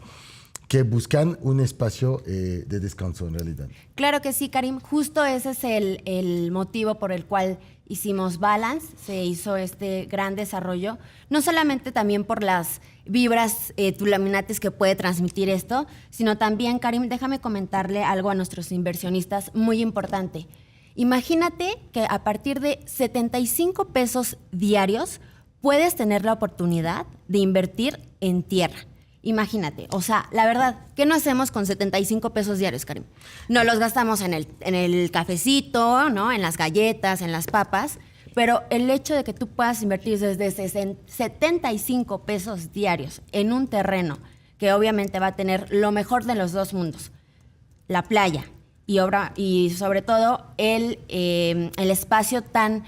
que buscan un espacio de descanso en realidad. Claro que sí, Karim. Justo ese es el motivo por el cual hicimos Balance, se hizo este gran desarrollo, no solamente también por las vibras tulaminates que puede transmitir esto, sino también, Karim, déjame comentarle algo a nuestros inversionistas muy importante. Imagínate que a partir de 75 pesos diarios puedes tener la oportunidad de invertir en tierra. Imagínate, o sea, la verdad, ¿qué no hacemos con 75 pesos diarios, Karim? No los gastamos en el cafecito, ¿no? En las galletas, en las papas, pero el hecho de que tú puedas invertir desde 75 pesos diarios en un terreno que obviamente va a tener lo mejor de los dos mundos, la playa y sobre todo el espacio tan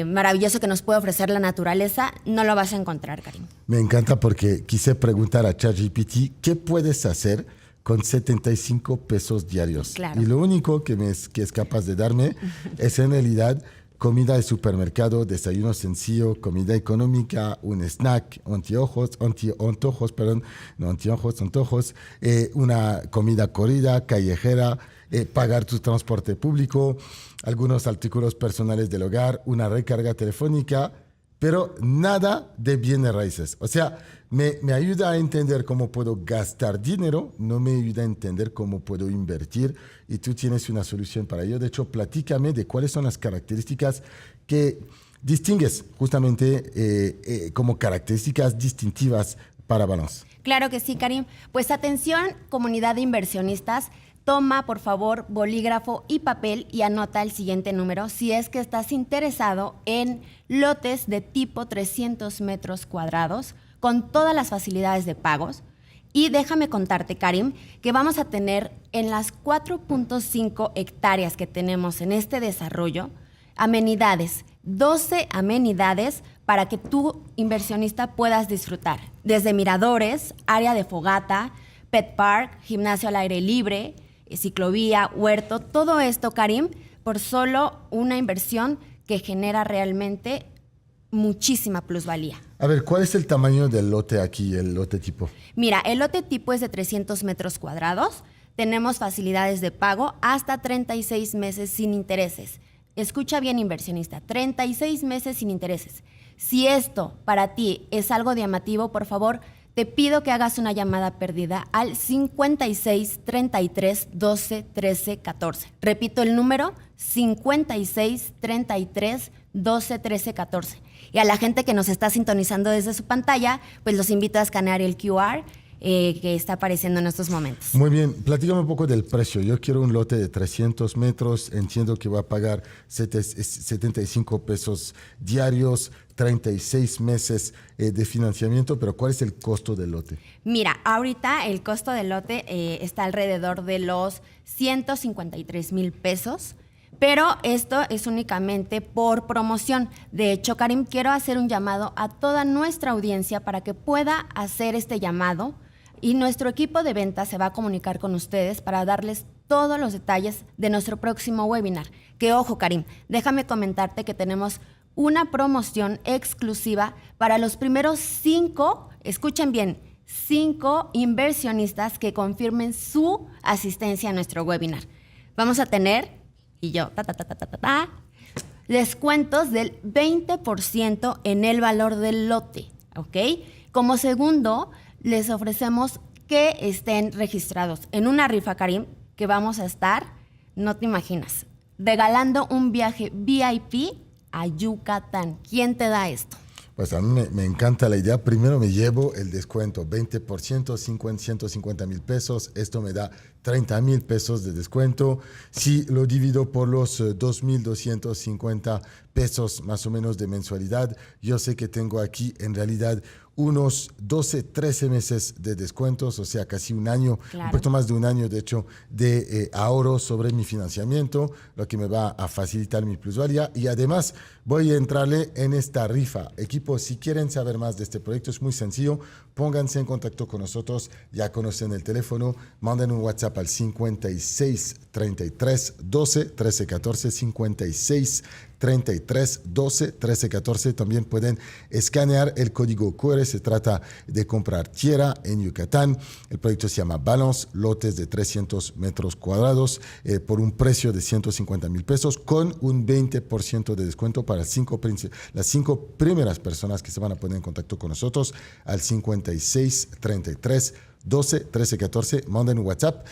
maravilloso que nos puede ofrecer la naturaleza, no lo vas a encontrar, Karim. Me encanta porque quise preguntar a ChatGPT qué puedes hacer con 75 pesos diarios. Claro. Y lo único que es capaz de darme es en realidad comida de supermercado, desayuno sencillo, comida económica, un snack, antojos, una comida corrida, callejera, pagar tu transporte público, algunos artículos personales del hogar, una recarga telefónica, pero nada de bienes raíces. O sea, me ayuda a entender cómo puedo gastar dinero, no me ayuda a entender cómo puedo invertir, y tú tienes una solución para ello. De hecho, platícame de cuáles son las características que distingues justamente como características distintivas para Balance. Claro que sí, Karim. Pues atención, comunidad de inversionistas, toma, por favor, bolígrafo y papel y anota el siguiente número si es que estás interesado en lotes de tipo 300 metros cuadrados con todas las facilidades de pagos. Y déjame contarte, Karim, que vamos a tener en las 4.5 hectáreas que tenemos en este desarrollo, amenidades, 12 amenidades para que tú, inversionista, puedas disfrutar. Desde miradores, área de fogata, pet park, gimnasio al aire libre, ciclovía, huerto, todo esto, Karim, por solo una inversión que genera realmente muchísima plusvalía. A ver, ¿cuál es el tamaño del lote aquí, el lote tipo? Mira, el lote tipo es de 300 metros cuadrados. Tenemos facilidades de pago hasta 36 meses sin intereses. Escucha bien, inversionista, 36 meses sin intereses. Si esto para ti es algo llamativo, por favor, te pido que hagas una llamada perdida al 56 33 12 13 14. Repito el número, 56 33 12 13 14. Y a la gente que nos está sintonizando desde su pantalla, pues los invito a escanear el QR que está apareciendo en estos momentos. Muy bien, platícame un poco del precio. Yo quiero un lote de 300 metros, entiendo que va a pagar 75 pesos diarios, 36 meses de financiamiento, pero ¿cuál es el costo del lote? Mira, ahorita el costo del lote está alrededor de los 153,000 pesos, pero esto es únicamente por promoción. De hecho, Karim, quiero hacer un llamado a toda nuestra audiencia para que pueda hacer este llamado y nuestro equipo de ventas se va a comunicar con ustedes para darles todos los detalles de nuestro próximo webinar. Que ojo, Karim, déjame comentarte que tenemos una promoción exclusiva para los primeros 5, escuchen bien, 5 inversionistas que confirmen su asistencia a nuestro webinar. Vamos a tener, descuentos del 20% en el valor del lote, ¿ok? Como segundo, les ofrecemos que estén registrados en una rifa, Karim, que vamos a estar, no te imaginas, regalando un viaje VIP a Yucatán. ¿Quién te da esto? Pues a mí me encanta la idea. Primero me llevo el descuento, 20%, 150 mil pesos. Esto me da 30 mil pesos de descuento. Si lo divido por los 2.250 pesos más o menos de mensualidad, yo sé que tengo aquí en realidad unos 12, 13 meses de descuentos, o sea, casi un año, un poquito más de un año, de hecho, de ahorro sobre mi financiamiento, lo que me va a facilitar mi plusvalía. Y además voy a entrarle en esta rifa. Equipo, si quieren saber más de este proyecto, es muy sencillo. Pónganse en contacto con nosotros, ya conocen el teléfono, manden un WhatsApp al 56 33 12 13 14, 56 33 12 13 14. También pueden escanear el código QR. Se trata de comprar tierra en Yucatán. El proyecto se llama Balance, lotes de 300 metros cuadrados por un precio de 150 mil pesos con un 20% de descuento para las 5 primeras personas que se van a poner en contacto con nosotros al 56 33 12 13 14, manden un WhatsApp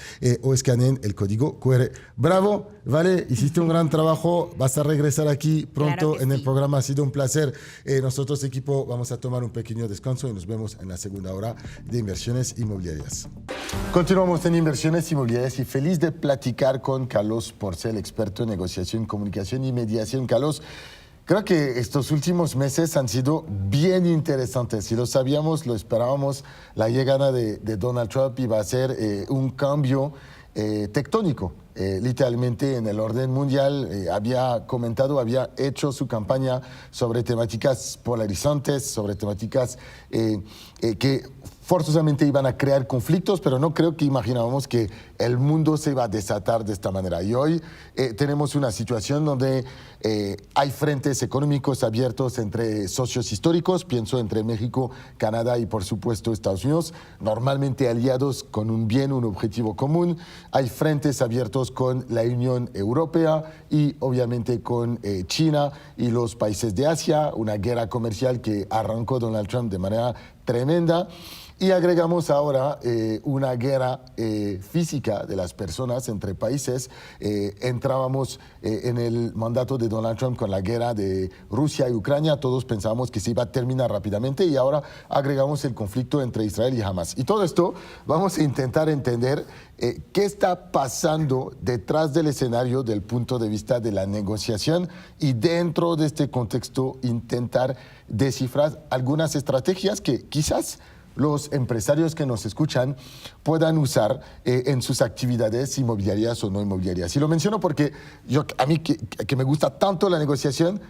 o escaneen el código QR. Bravo, vale, hiciste un gran trabajo, vas a regresar aquí pronto Claro en el sí. programa, ha sido un placer. Nosotros, equipo, vamos a tomar un pequeño descanso y nos vemos en la segunda hora de Inversiones Inmobiliarias. Continuamos en Inversiones Inmobiliarias y feliz de platicar con Carlos Porcel, experto en negociación, comunicación y mediación. Carlos, creo que estos últimos meses han sido bien interesantes. Si lo sabíamos, lo esperábamos. La llegada de Donald Trump iba a ser un cambio tectónico. Literalmente en el orden mundial, había hecho su campaña sobre temáticas polarizantes, sobre temáticas que forzosamente iban a crear conflictos, pero no creo que imaginábamos que el mundo se iba a desatar de esta manera. Y hoy tenemos una situación donde hay frentes económicos abiertos entre socios históricos, pienso entre México, Canadá y por supuesto Estados Unidos, normalmente aliados con un objetivo común. Hay frentes abiertos con la Unión Europea y obviamente con China y los países de Asia, una guerra comercial que arrancó Donald Trump de manera tremenda. Y agregamos ahora una guerra física de las personas entre países. Entrábamos en el mandato de Donald Trump con la guerra de Rusia y Ucrania. Todos pensábamos que se iba a terminar rápidamente y ahora agregamos el conflicto entre Israel y Hamas. Y todo esto vamos a intentar entender qué está pasando detrás del escenario del punto de vista de la negociación y dentro de este contexto intentar descifrar algunas estrategias que quizás los empresarios que nos escuchan puedan usar en sus actividades inmobiliarias o no inmobiliarias. Y lo menciono porque a mí que me gusta tanto la negociación,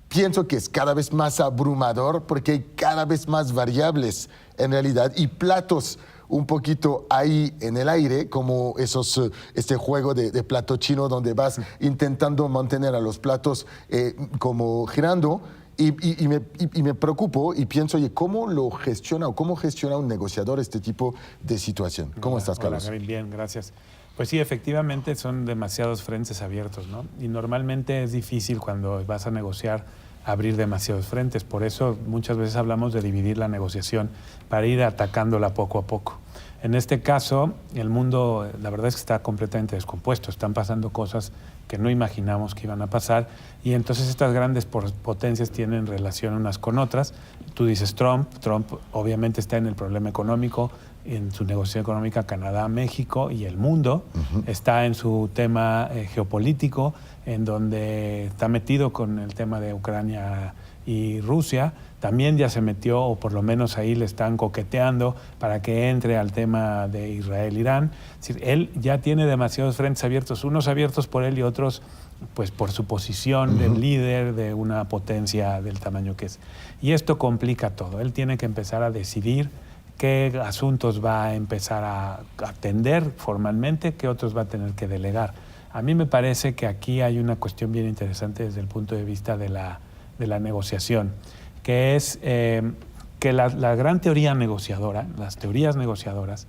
pienso que es cada vez más abrumador porque hay cada vez más variables en realidad y platos un poquito ahí en el aire, como este juego de plato chino donde vas intentando mantener a los platos como girando. Y me preocupo y pienso, oye, ¿cómo gestiona un negociador este tipo de situación? ¿Cómo estás, Carlos? Hola, bien, gracias. Pues sí, efectivamente son demasiados frentes abiertos, ¿no? Y normalmente es difícil cuando vas a negociar abrir demasiados frentes. Por eso muchas veces hablamos de dividir la negociación para ir atacándola poco a poco. En este caso, el mundo, la verdad es que está completamente descompuesto. Están pasando cosas que no imaginamos que iban a pasar y entonces estas grandes potencias tienen relación unas con otras. Tú dices Trump obviamente está en el problema económico, en su negociación económica Canadá, México y el mundo. Está en su tema geopolítico, en donde está metido con el tema de Ucrania y Rusia. También ya se metió, o por lo menos ahí le están coqueteando para que entre al tema de Israel-Irán. Es decir, él ya tiene demasiados frentes abiertos, unos abiertos por él y otros pues por su posición de líder de una potencia del tamaño que es. Y esto complica todo. Él tiene que empezar a decidir qué asuntos va a empezar a atender formalmente, qué otros va a tener que delegar. A mí me parece que aquí hay una cuestión bien interesante desde el punto de vista de la negociación, que es que la gran teoría negociadora, las teorías negociadoras,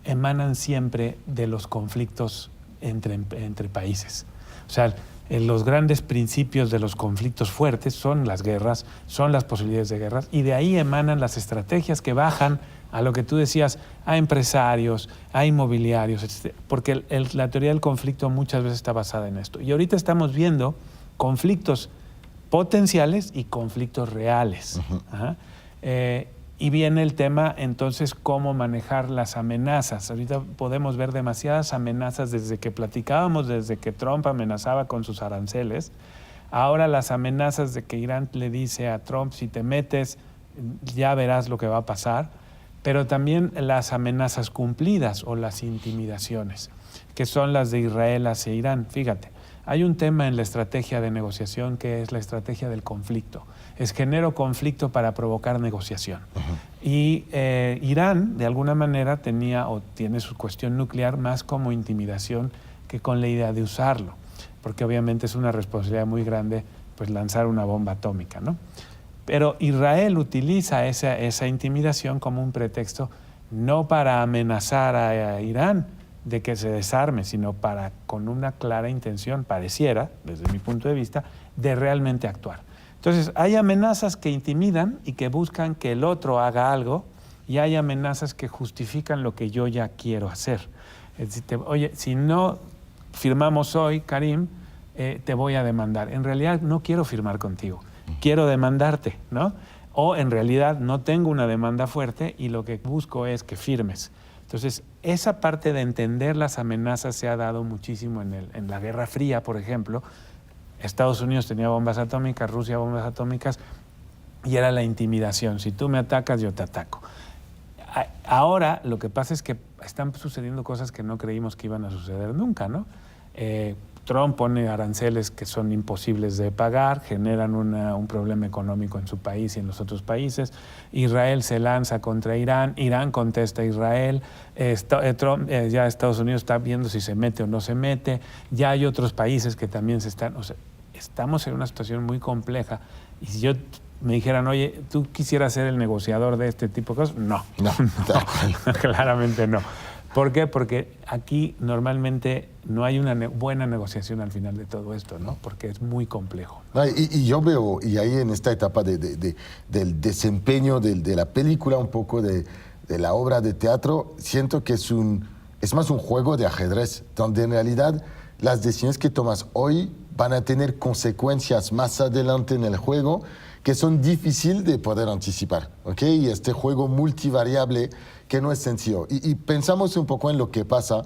emanan siempre de los conflictos entre países. O sea, los grandes principios de los conflictos fuertes son las guerras, son las posibilidades de guerras, y de ahí emanan las estrategias que bajan a lo que tú decías, a empresarios, a inmobiliarios, etc. Porque la teoría del conflicto muchas veces está basada en esto. Y ahorita estamos viendo conflictos potenciales y conflictos reales. Ajá. Y viene el tema, entonces, cómo manejar las amenazas. Ahorita podemos ver demasiadas amenazas desde que platicábamos, desde que Trump amenazaba con sus aranceles. Ahora las amenazas de que Irán le dice a Trump, si te metes, ya verás lo que va a pasar. Pero también las amenazas cumplidas o las intimidaciones, que son las de Israel hacia Irán. Fíjate, hay un tema en la estrategia de negociación que es la estrategia del conflicto. Es genero conflicto para provocar negociación. Y Irán, de alguna manera, tenía o tiene su cuestión nuclear más como intimidación que con la idea de usarlo, porque obviamente es una responsabilidad muy grande pues lanzar una bomba atómica, ¿no? Pero Israel utiliza esa intimidación como un pretexto no para amenazar a Irán de que se desarme, sino para, con una clara intención, pareciera, desde mi punto de vista, de realmente actuar. Entonces, hay amenazas que intimidan y que buscan que el otro haga algo, y hay amenazas que justifican lo que yo ya quiero hacer. Es decir, oye, si no firmamos hoy, Karim, te voy a demandar. En realidad no quiero firmar contigo, quiero demandarte, ¿no? O en realidad no tengo una demanda fuerte y lo que busco es que firmes. Entonces, esa parte de entender las amenazas se ha dado muchísimo en la Guerra Fría, por ejemplo. Estados Unidos tenía bombas atómicas, Rusia bombas atómicas, y era la intimidación. Si tú me atacas, yo te ataco. Ahora lo que pasa es que están sucediendo cosas que no creímos que iban a suceder nunca, ¿no? Trump pone aranceles que son imposibles de pagar, generan un problema económico en su país y en los otros países. Israel se lanza contra Irán, Irán contesta a Israel, ya Estados Unidos está viendo si se mete o no se mete, ya hay otros países que también se están... O sea, estamos en una situación muy compleja y si yo me dijeran, oye, ¿tú quisieras ser el negociador de este tipo de cosas? No, claramente no. ¿Por qué? Porque aquí normalmente no hay una buena negociación al final de todo esto, ¿no? Porque es muy complejo. Y yo veo, y ahí en esta etapa del desempeño de la película, un poco de la obra de teatro, siento que es más un juego de ajedrez, donde en realidad las decisiones que tomas hoy van a tener consecuencias más adelante en el juego que son difíciles de poder anticipar, ¿ok? Y este juego multivariable que no es sencillo. Y pensamos un poco en lo que pasa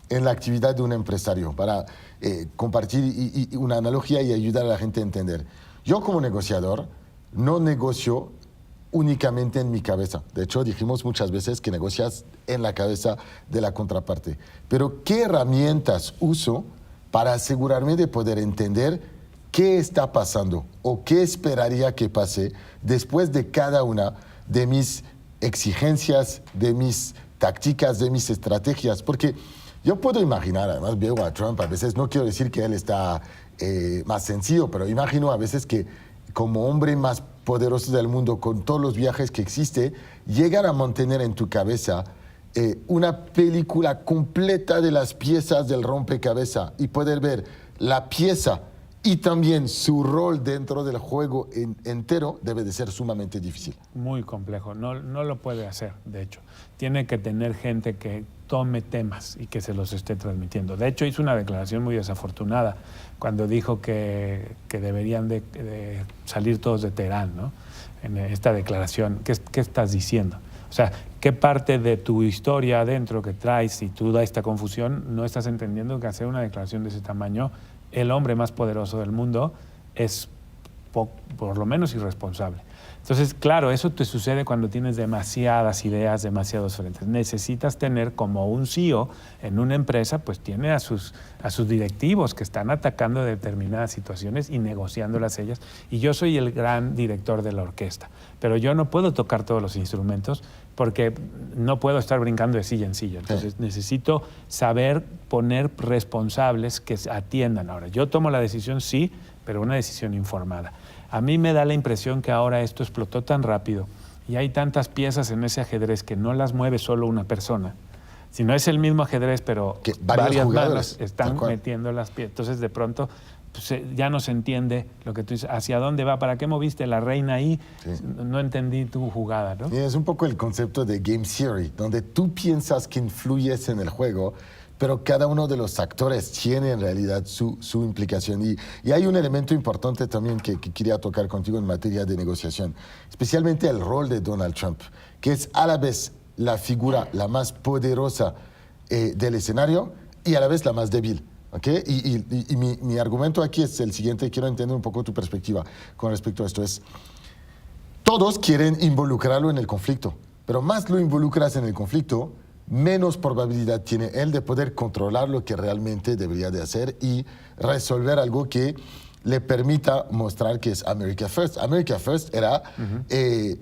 en la actividad de un empresario para compartir una analogía y ayudar a la gente a entender. Yo como negociador no negocio únicamente en mi cabeza. De hecho, dijimos muchas veces que negocias en la cabeza de la contraparte. Pero ¿qué herramientas uso para asegurarme de poder entender qué está pasando o qué esperaría que pase después de cada una de mis exigencias, de mis tácticas, de mis estrategias? Porque yo puedo imaginar, además veo a Trump, a veces no quiero decir que él está más sencillo, pero imagino a veces que como hombre más poderoso del mundo, con todos los viajes que existe, llegar a mantener en tu cabeza una película completa de las piezas del rompecabezas y poder ver la pieza y también su rol dentro del juego entero debe de ser sumamente difícil. Muy complejo, no lo puede hacer, de hecho. Tiene que tener gente que tome temas y que se los esté transmitiendo. De hecho, hizo una declaración muy desafortunada cuando dijo que deberían de salir todos de Teherán, ¿no? En esta declaración, ¿qué estás diciendo? O sea, ¿qué parte de tu historia adentro que traes y tú da esta confusión no estás entendiendo que hacer una declaración de ese tamaño, el hombre más poderoso del mundo, es por lo menos irresponsable? Entonces, claro, eso te sucede cuando tienes demasiadas ideas, demasiados frentes. Necesitas tener como un CEO en una empresa, pues tiene a sus directivos que están atacando determinadas situaciones y negociándolas ellas. Y yo soy el gran director de la orquesta, pero yo no puedo tocar todos los instrumentos porque no puedo estar brincando de silla en silla. Entonces necesito saber poner responsables que atiendan. Ahora, yo tomo la decisión, sí, pero una decisión informada. A mí me da la impresión que ahora esto explotó tan rápido y hay tantas piezas en ese ajedrez que no las mueve solo una persona, sino es el mismo ajedrez, pero que varias manos están metiendo las piezas. Entonces, de pronto, pues, ya no se entiende lo que tú dices, hacia dónde va, para qué moviste la reina ahí, sí. No entendí tu jugada, ¿no? Sí, es un poco el concepto de game theory, donde tú piensas que influyes en el juego, pero cada uno de los actores tiene en realidad su implicación. Y hay un elemento importante también que quería tocar contigo en materia de negociación, especialmente el rol de Donald Trump, que es a la vez la figura la más poderosa del escenario y a la vez la más débil. ¿Okay? Y mi argumento aquí es el siguiente, quiero entender un poco tu perspectiva con respecto a esto. Todos quieren involucrarlo en el conflicto, pero más lo involucras en el conflicto, menos probabilidad tiene él de poder controlar lo que realmente debería de hacer y resolver algo que le permita mostrar que es America First. America First era,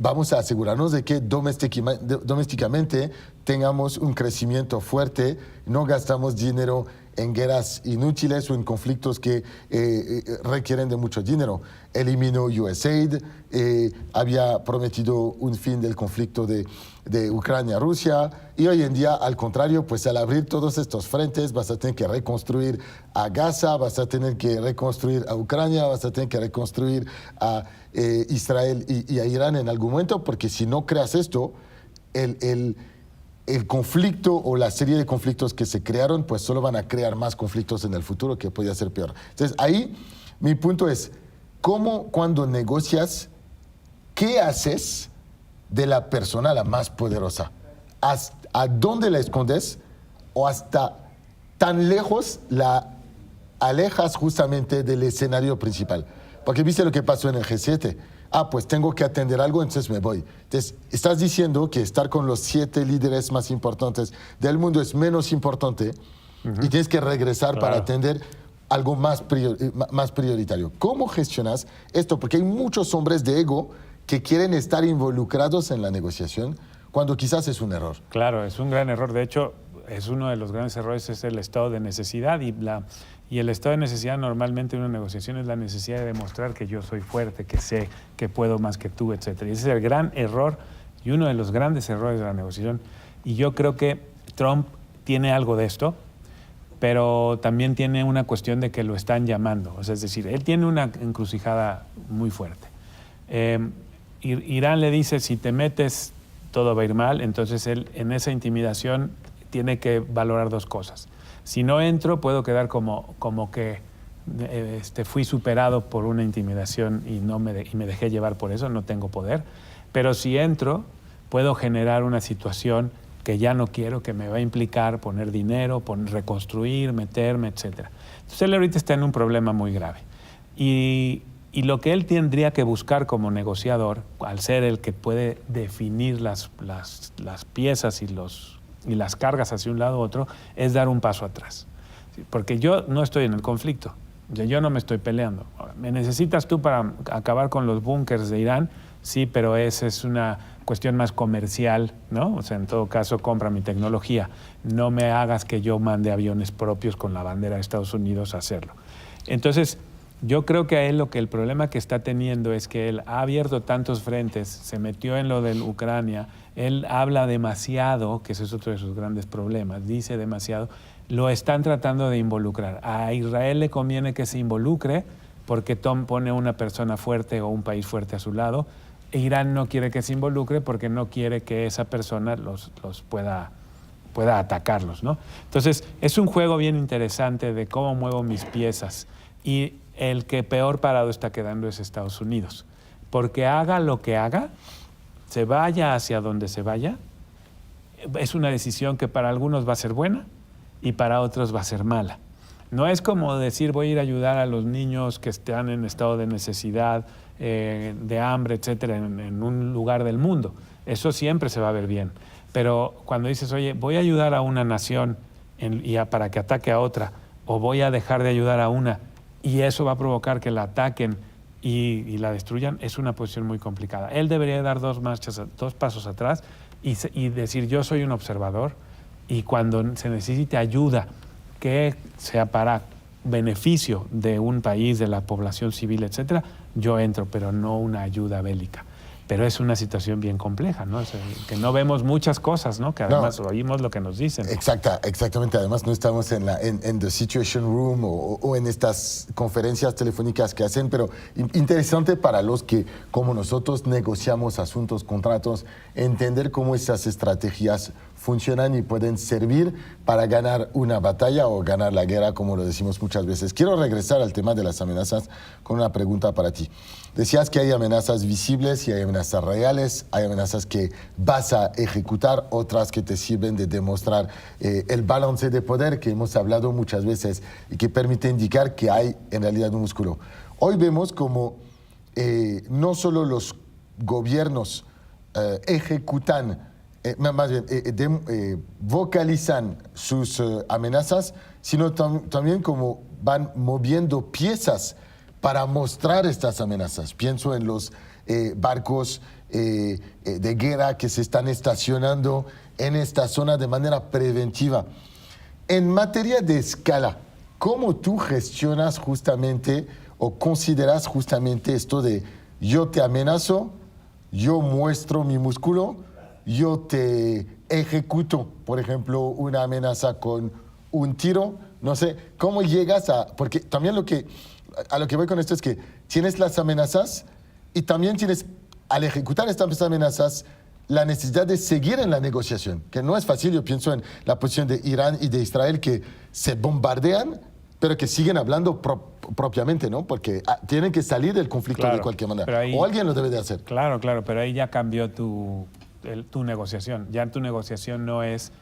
vamos a asegurarnos de que domésticamente tengamos un crecimiento fuerte, no gastamos dinero en guerras inútiles o en conflictos que requieren de mucho dinero. Eliminó USAID, había prometido un fin del conflicto de Ucrania-Rusia, y hoy en día, al contrario, pues al abrir todos estos frentes, vas a tener que reconstruir a Gaza, vas a tener que reconstruir a Ucrania, vas a tener que reconstruir a Israel y a Irán en algún momento, porque si no creas esto, el conflicto o la serie de conflictos que se crearon, pues solo van a crear más conflictos en el futuro que podría ser peor. Entonces, ahí mi punto es, ¿cómo cuando negocias, qué haces de la persona la más poderosa? ¿A dónde la escondes o hasta tan lejos la alejas justamente del escenario principal? Porque viste lo que pasó en el G7. Pues tengo que atender algo, entonces me voy. Entonces, estás diciendo que estar con los 7 líderes más importantes del mundo es menos importante y tienes que regresar para atender algo más prioritario. ¿Cómo gestionas esto? Porque hay muchos hombres de ego que quieren estar involucrados en la negociación cuando quizás es un error. Claro, es un gran error. De hecho, es uno de los grandes errores, es el estado de necesidad y el estado de necesidad normalmente en una negociación es la necesidad de demostrar que yo soy fuerte, que sé, que puedo más que tú, etc. Y ese es el gran error y uno de los grandes errores de la negociación. Y yo creo que Trump tiene algo de esto, pero también tiene una cuestión de que lo están llamando. O sea, es decir, él tiene una encrucijada muy fuerte. Irán le dice, si te metes, todo va a ir mal. Entonces él en esa intimidación tiene que valorar dos cosas. Si no entro, puedo quedar como que fui superado por una intimidación y me dejé llevar por eso, no tengo poder. Pero si entro, puedo generar una situación que ya no quiero, que me va a implicar poner dinero, reconstruir, meterme, etc. Entonces él ahorita está en un problema muy grave. Y lo que él tendría que buscar como negociador, al ser el que puede definir las piezas y las cargas hacia un lado u otro, es dar un paso atrás. Porque yo no estoy en el conflicto, yo no me estoy peleando. Ahora, ¿me necesitas tú para acabar con los búnkers de Irán? Sí, pero esa es una cuestión más comercial, ¿no? O sea, en todo caso, compra mi tecnología. No me hagas que yo mande aviones propios con la bandera de Estados Unidos a hacerlo. Entonces, yo creo que a él el problema que está teniendo es que él ha abierto tantos frentes, se metió en lo de Ucrania, él habla demasiado, que ese es otro de sus grandes problemas, dice demasiado, lo están tratando de involucrar. A Israel le conviene que se involucre porque Tom pone una persona fuerte o un país fuerte a su lado. Irán no quiere que se involucre porque no quiere que esa persona los pueda atacarlos, ¿no? Entonces, es un juego bien interesante de cómo muevo mis piezas. Y el que peor parado está quedando es Estados Unidos. Porque haga lo que haga, se vaya hacia donde se vaya, es una decisión que para algunos va a ser buena y para otros va a ser mala. No es como decir voy a ir a ayudar a los niños que están en estado de necesidad, de hambre, etcétera, en un lugar del mundo. Eso siempre se va a ver bien. Pero cuando dices, oye, voy a ayudar a una nación para que ataque a otra, o voy a dejar de ayudar a una, y eso va a provocar que la ataquen y la destruyan, es una posición muy complicada. Él debería dar dos pasos atrás y decir, yo soy un observador, y cuando se necesite ayuda que sea para beneficio de un país, de la población civil, etcétera, yo entro, pero no una ayuda bélica. pero es una situación bien compleja, ¿no? O sea, que no vemos muchas cosas, ¿no? Que además oímos lo que nos dicen. Exactamente. Además, no estamos en the Situation Room o en estas conferencias telefónicas que hacen, pero interesante para los que, como nosotros, negociamos asuntos, contratos, entender cómo esas estrategias funcionan y pueden servir para ganar una batalla o ganar la guerra, como lo decimos muchas veces. Quiero regresar al tema de las amenazas con una pregunta para ti. Decías que hay amenazas visibles y hay amenazas reales, hay amenazas que vas a ejecutar, otras que te sirven de demostrar el balance de poder que hemos hablado muchas veces y que permite indicar que hay en realidad un músculo. Hoy vemos como no solo los gobiernos ejecutan, más bien vocalizan sus amenazas, sino también como van moviendo piezas para mostrar estas amenazas. Pienso en los barcos de guerra que se están estacionando en esta zona de manera preventiva. En materia de escala, ¿cómo tú gestionas justamente o consideras justamente esto de yo te amenazo, yo muestro mi músculo, yo te ejecuto, por ejemplo, una amenaza con un tiro? No sé, ¿cómo llegas a...? Porque también a lo que voy con esto es que tienes las amenazas y también tienes, al ejecutar estas amenazas, la necesidad de seguir en la negociación, que no es fácil. Yo pienso en la posición de Irán y de Israel, que se bombardean, pero que siguen hablando propiamente, ¿no? Porque tienen que salir del conflicto de cualquier manera. O alguien lo debe de hacer. Claro, pero ahí ya cambió tu negociación. Ya tu negociación no es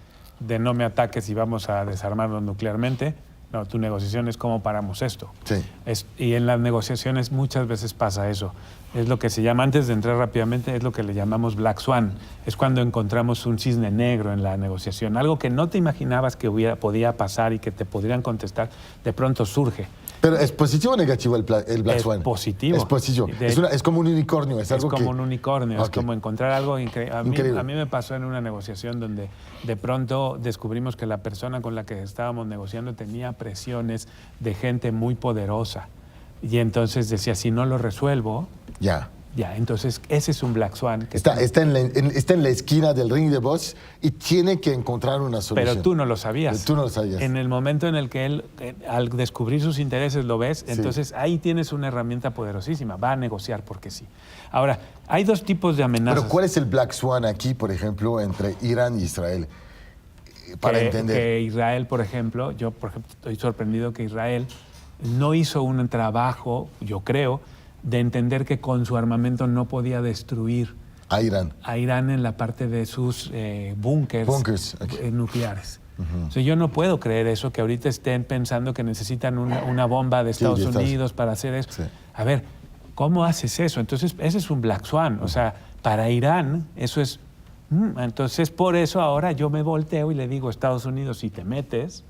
de no me ataques y vamos a desarmarnos nuclearmente. No, tu negociación es cómo paramos esto. Sí. Y en las negociaciones muchas veces pasa eso. Es lo que se llama, antes de entrar rápidamente, es lo que le llamamos Black Swan. Es cuando encontramos un cisne negro en la negociación. Algo que no te imaginabas que podía pasar y que te podrían contestar, de pronto surge. ¿Pero es positivo o negativo el Black Swan? Es positivo. Es positivo. Es como un unicornio. Es como un unicornio. Okay. Es como encontrar algo increíble. A mí me pasó en una negociación donde de pronto descubrimos que la persona con la que estábamos negociando tenía presiones de gente muy poderosa. Y entonces decía, si no lo resuelvo... Ya, entonces ese es un Black Swan. Está en la esquina del ring de box y tiene que encontrar una solución. Pero tú no lo sabías. Pero tú no lo sabías. En el momento en el que él, al descubrir sus intereses, lo ves, entonces ahí tienes una herramienta poderosísima. Va a negociar porque sí. Ahora, hay dos tipos de amenazas. Pero ¿cuál es el Black Swan aquí, por ejemplo, entre Irán y Israel? Para entender. Que Israel, por ejemplo, estoy sorprendido que Israel no hizo un trabajo, yo creo, de entender que con su armamento no podía destruir a Irán en la parte de sus búnkers nucleares. O sea, yo no puedo creer eso, que ahorita estén pensando que necesitan una bomba de Estados Unidos para hacer eso. Sí. A ver, ¿cómo haces eso? Entonces, ese es un Black Swan. O sea, para Irán eso es... Entonces, por eso ahora yo me volteo y le digo a Estados Unidos, si te metes...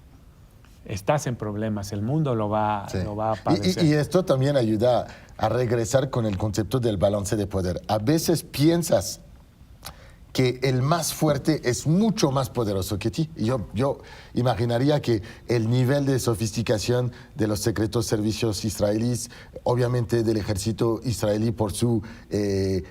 estás en problemas, el mundo lo va a padecer. Y esto también ayuda a regresar con el concepto del balance de poder. A veces piensas que el más fuerte es mucho más poderoso que ti. Y yo imaginaría que el nivel de sofisticación de los secretos servicios israelíes, obviamente del ejército israelí por su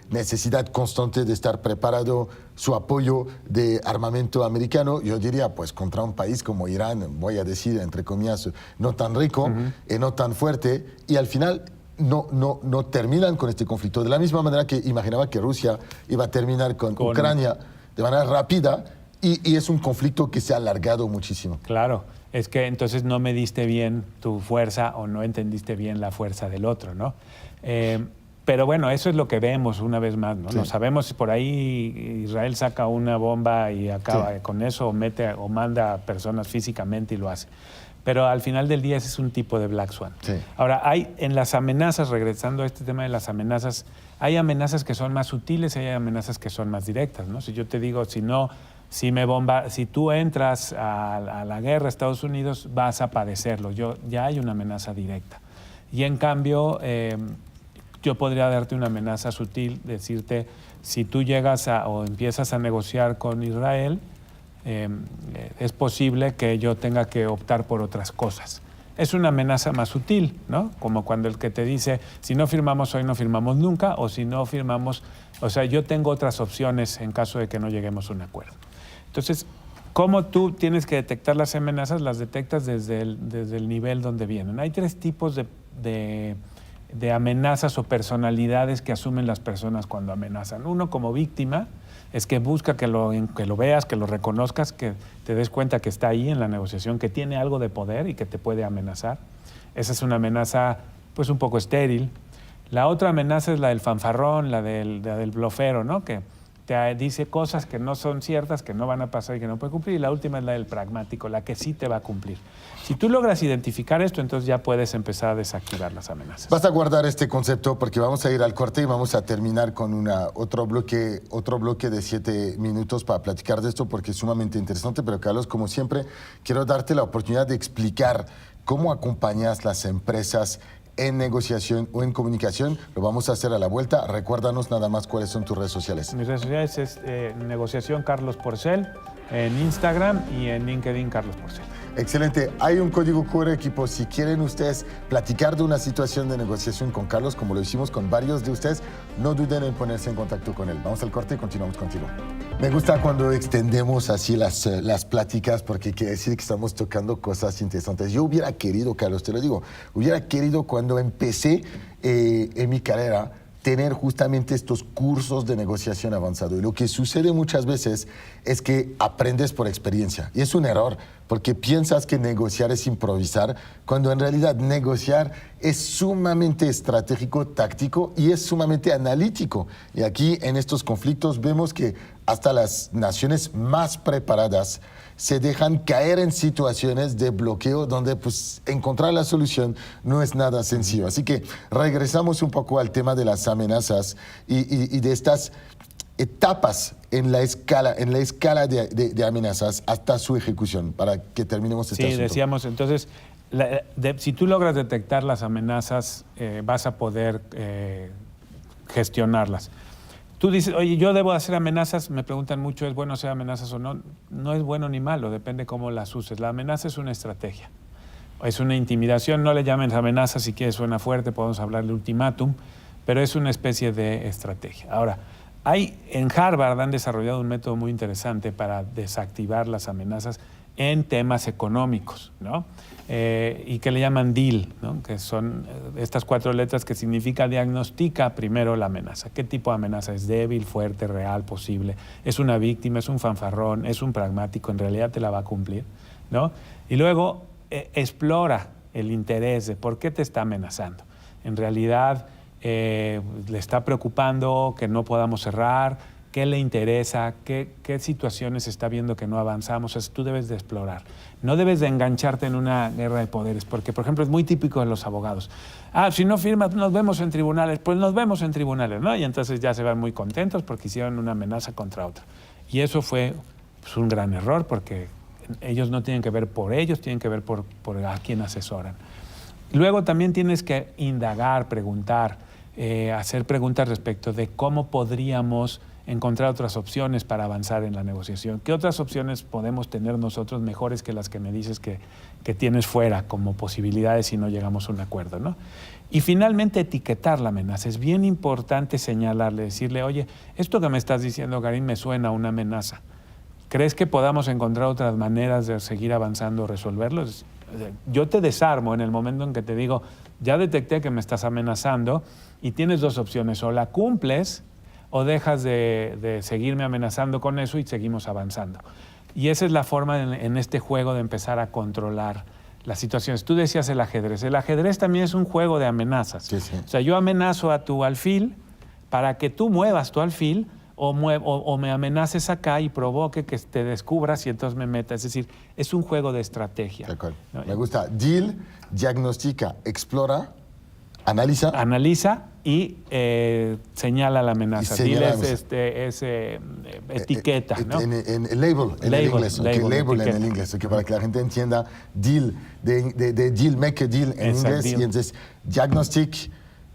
necesidad constante de estar preparado, su apoyo de armamento americano, yo diría, pues contra un país como Irán, voy a decir, entre comillas, no tan rico, no tan fuerte, y al final no terminan con este conflicto. De la misma manera que imaginaba que Rusia iba a terminar con Ucrania de manera rápida, y es un conflicto que se ha alargado muchísimo. Claro, es que entonces no mediste bien tu fuerza o no entendiste bien la fuerza del otro, ¿no? Pero bueno, eso es lo que vemos una vez más, ¿no? Sí. No sabemos si por ahí Israel saca una bomba y acaba con eso, o manda a personas físicamente y lo hace. Pero al final del día ese es un tipo de Black Swan. Sí. Ahora, hay en las amenazas, regresando a este tema de las amenazas, hay amenazas que son más sutiles y hay amenazas que son más directas, ¿no? Si yo te digo, si tú entras a la guerra a Estados Unidos, vas a padecerlo. Ya hay una amenaza directa. Y en cambio, yo podría darte una amenaza sutil, decirte, si tú llegas o empiezas a negociar con Israel, es posible que yo tenga que optar por otras cosas. Es una amenaza más sutil, ¿no? Como cuando el que te dice, si no firmamos hoy, no firmamos nunca, o si no firmamos, o sea, yo tengo otras opciones en caso de que no lleguemos a un acuerdo. Entonces, ¿cómo tú tienes que detectar las amenazas? Las detectas desde el nivel donde vienen. Hay 3 tipos de amenazas o personalidades que asumen las personas cuando amenazan. Uno, como víctima, es que busca que lo veas, que lo reconozcas, que te des cuenta que está ahí en la negociación, que tiene algo de poder y que te puede amenazar. Esa es una amenaza pues un poco estéril. La otra amenaza es la del fanfarrón, la del blofero, ¿no? Que te dice cosas que no son ciertas, que no van a pasar y que no puede cumplir. Y la última es la del pragmático, la que sí te va a cumplir. Si tú logras identificar esto, entonces ya puedes empezar a desactivar las amenazas. Vas a guardar este concepto porque vamos a ir al corte y vamos a terminar con otro bloque de 7 minutos para platicar de esto porque es sumamente interesante. Pero Carlos, como siempre, quiero darte la oportunidad de explicar cómo acompañas las empresas en negociación o en comunicación. Lo vamos a hacer a la vuelta. Recuérdanos nada más cuáles son tus redes sociales. Mis redes sociales es Negociación Carlos Porcel en Instagram y en LinkedIn Carlos Porcel. Excelente. Hay un código QR, equipo. Si quieren ustedes platicar de una situación de negociación con Carlos, como lo hicimos con varios de ustedes, no duden en ponerse en contacto con él. Vamos al corte y continuamos contigo. Me gusta cuando extendemos así las pláticas porque quiere decir que estamos tocando cosas interesantes. Yo hubiera querido, Carlos, te lo digo, hubiera querido cuando empecé en mi carrera tener justamente estos cursos de negociación avanzado. Y lo que sucede muchas veces es que aprendes por experiencia. Y es un error, porque piensas que negociar es improvisar, cuando en realidad negociar es sumamente estratégico, táctico y es sumamente analítico. Y aquí en estos conflictos vemos que hasta las naciones más preparadas se dejan caer en situaciones de bloqueo donde pues, encontrar la solución no es nada sencillo. Así que regresamos un poco al tema de las amenazas y de estas etapas en la escala de amenazas hasta su ejecución, para que terminemos este asunto. Sí, decíamos, entonces, si tú logras detectar las amenazas, vas a poder gestionarlas. Tú dices, oye, yo debo hacer amenazas, me preguntan mucho, ¿es bueno hacer amenazas o no? No es bueno ni malo, depende cómo las uses. La amenaza es una estrategia, es una intimidación, no le llamen amenaza, si quieres suena fuerte, podemos hablar de ultimátum, pero es una especie de estrategia. Ahora, en Harvard han desarrollado un método muy interesante para desactivar las amenazas en temas económicos, ¿no? Y que le llaman DEAL, ¿no? Que son estas 4 letras que significa diagnostica primero la amenaza. ¿Qué tipo de amenaza? ¿Es débil, fuerte, real, posible? ¿Es una víctima? ¿Es un fanfarrón? ¿Es un pragmático? ¿En realidad te la va a cumplir? ¿No? Y luego explora el interés de por qué te está amenazando. En realidad le está preocupando que no podamos cerrar, qué le interesa, qué situaciones está viendo que no avanzamos. Eso tú debes de explorar. No debes de engancharte en una guerra de poderes, porque, por ejemplo, es muy típico de los abogados. Si no firmas, nos vemos en tribunales. Pues nos vemos en tribunales, ¿no? Y entonces ya se van muy contentos porque hicieron una amenaza contra otra. Y eso fue pues, un gran error, porque ellos no tienen que ver por ellos, tienen que ver por a quién asesoran. Luego también tienes que indagar, preguntar, hacer preguntas respecto de cómo podríamos encontrar otras opciones para avanzar en la negociación. ¿Qué otras opciones podemos tener nosotros mejores que las que me dices que tienes fuera como posibilidades si no llegamos a un acuerdo, ¿no? Y finalmente etiquetar la amenaza. Es bien importante señalarle, decirle, oye, esto que me estás diciendo, Karim, me suena a una amenaza. ¿Crees que podamos encontrar otras maneras de seguir avanzando o resolverlo? Yo te desarmo en el momento en que te digo, ya detecté que me estás amenazando y tienes 2 opciones, o la cumples o dejas de seguirme amenazando con eso y seguimos avanzando. Y esa es la forma en este juego de empezar a controlar las situaciones. Tú decías el ajedrez. El ajedrez también es un juego de amenazas. Sí, sí. O sea, yo amenazo a tu alfil para que tú muevas tu alfil o me amenaces acá y provoque que te descubras y entonces me metas. Es decir, es un juego de estrategia. De acuerdo. ¿No? Me gusta. Deal, diagnostica, explora, analiza. Analiza y señala la amenaza. Señala es etiqueta, ¿no? En label, en el inglés. Label en el inglés. Para que la gente entienda, deal, de deal, make a deal en inglés. Deal. Y entonces, diagnostic,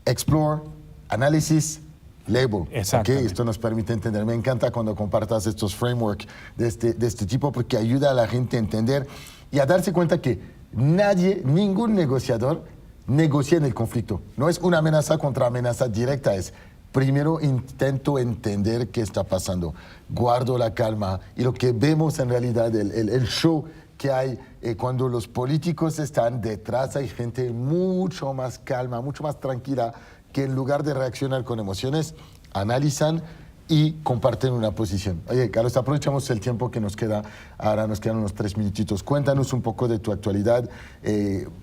explore, análisis, label. Exactamente. Esto nos permite entender. Me encanta cuando compartas estos frameworks de este tipo porque ayuda a la gente a entender y a darse cuenta que ningún negociador negocia en el conflicto. No es una amenaza contra amenaza directa, es primero intento entender qué está pasando, guardo la calma y lo que vemos en realidad, el show que hay cuando los políticos están detrás, hay gente mucho más calma, mucho más tranquila, que en lugar de reaccionar con emociones, analizan y comparten una posición. Oye, Carlos, aprovechamos el tiempo que nos queda. Ahora nos quedan unos 3 minutitos. Cuéntanos un poco de tu actualidad.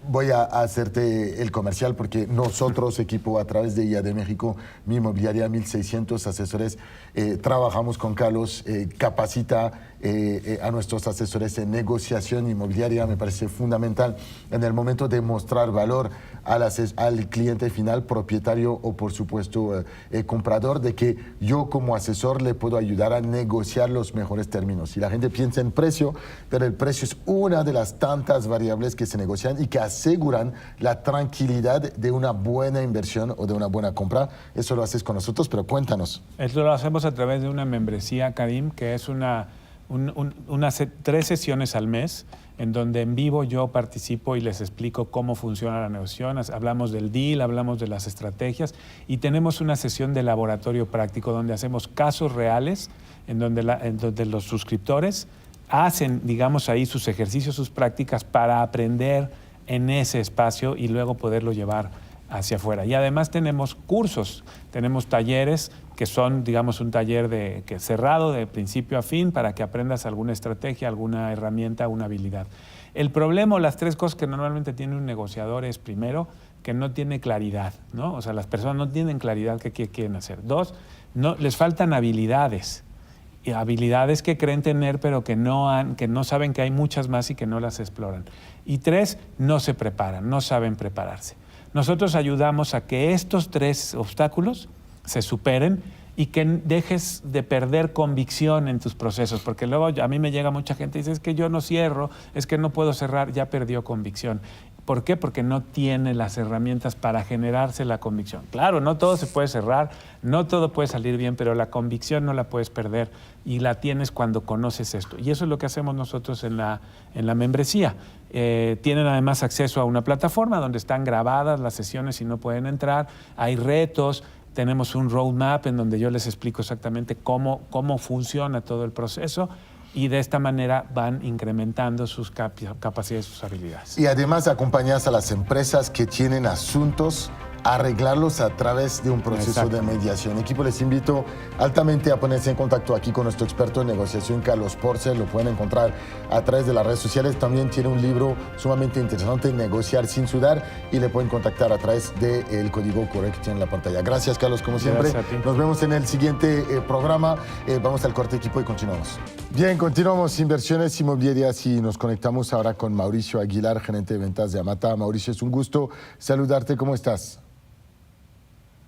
Voy a hacerte el comercial porque nosotros, equipo a través de IA de México, mi inmobiliaria, 1,600 asesores, trabajamos con Carlos, capacita a nuestros asesores en negociación inmobiliaria. Me parece fundamental en el momento de mostrar valor al cliente final, propietario o por supuesto comprador, de que yo como asesor le puedo ayudar a negociar los mejores términos. Y la gente piensa en precio, pero el precio es una de las tantas variables que se negocian y que aseguran la tranquilidad de una buena inversión o de una buena compra. Eso lo haces con nosotros, pero cuéntanos. Esto lo hacemos a través de una membresía, Karim, que es 3 sesiones al mes, en donde en vivo yo participo y les explico cómo funciona la negociación. Hablamos del deal, hablamos de las estrategias y tenemos una sesión de laboratorio práctico donde hacemos casos reales, en donde los suscriptores hacen, digamos, ahí sus ejercicios, sus prácticas para aprender en ese espacio y luego poderlo llevar hacia afuera. Y además tenemos cursos, tenemos talleres que son, digamos, un taller cerrado de principio a fin para que aprendas alguna estrategia, alguna herramienta, una habilidad. El problema, las 3 cosas que normalmente tiene un negociador es, primero, que no tiene claridad, ¿no? O sea, las personas no tienen claridad qué quieren hacer. 2, les faltan habilidades. Y habilidades que creen tener, pero que no saben que hay muchas más y que no las exploran. Y 3, no se preparan, no saben prepararse. Nosotros ayudamos a que estos 3 obstáculos se superen y que dejes de perder convicción en tus procesos, porque luego a mí me llega mucha gente y dice, es que yo no cierro, es que no puedo cerrar, ya perdió convicción. ¿Por qué? Porque no tiene las herramientas para generarse la convicción. Claro, no todo se puede cerrar, no todo puede salir bien, pero la convicción no la puedes perder y la tienes cuando conoces esto. Y eso es lo que hacemos nosotros en la membresía. Tienen además acceso a una plataforma donde están grabadas las sesiones y no pueden entrar. Hay retos, tenemos un roadmap en donde yo les explico exactamente cómo funciona todo el proceso. Y de esta manera van incrementando sus capacidades, sus habilidades. Y además acompañas a las empresas que tienen asuntos, arreglarlos a través de un proceso de mediación. Equipo, les invito altamente a ponerse en contacto aquí con nuestro experto en negociación, Carlos Porcel. Lo pueden encontrar a través de las redes sociales. También tiene un libro sumamente interesante, Negociar sin sudar, y le pueden contactar a través del código QR que tiene en la pantalla. Gracias, Carlos, como siempre. Nos vemos en el siguiente programa. Vamos al corte, equipo, y continuamos. Bien, continuamos Inversiones Inmobiliarias y nos conectamos ahora con Mauricio Aguilar, gerente de ventas de Amata. Mauricio, es un gusto saludarte. ¿Cómo estás?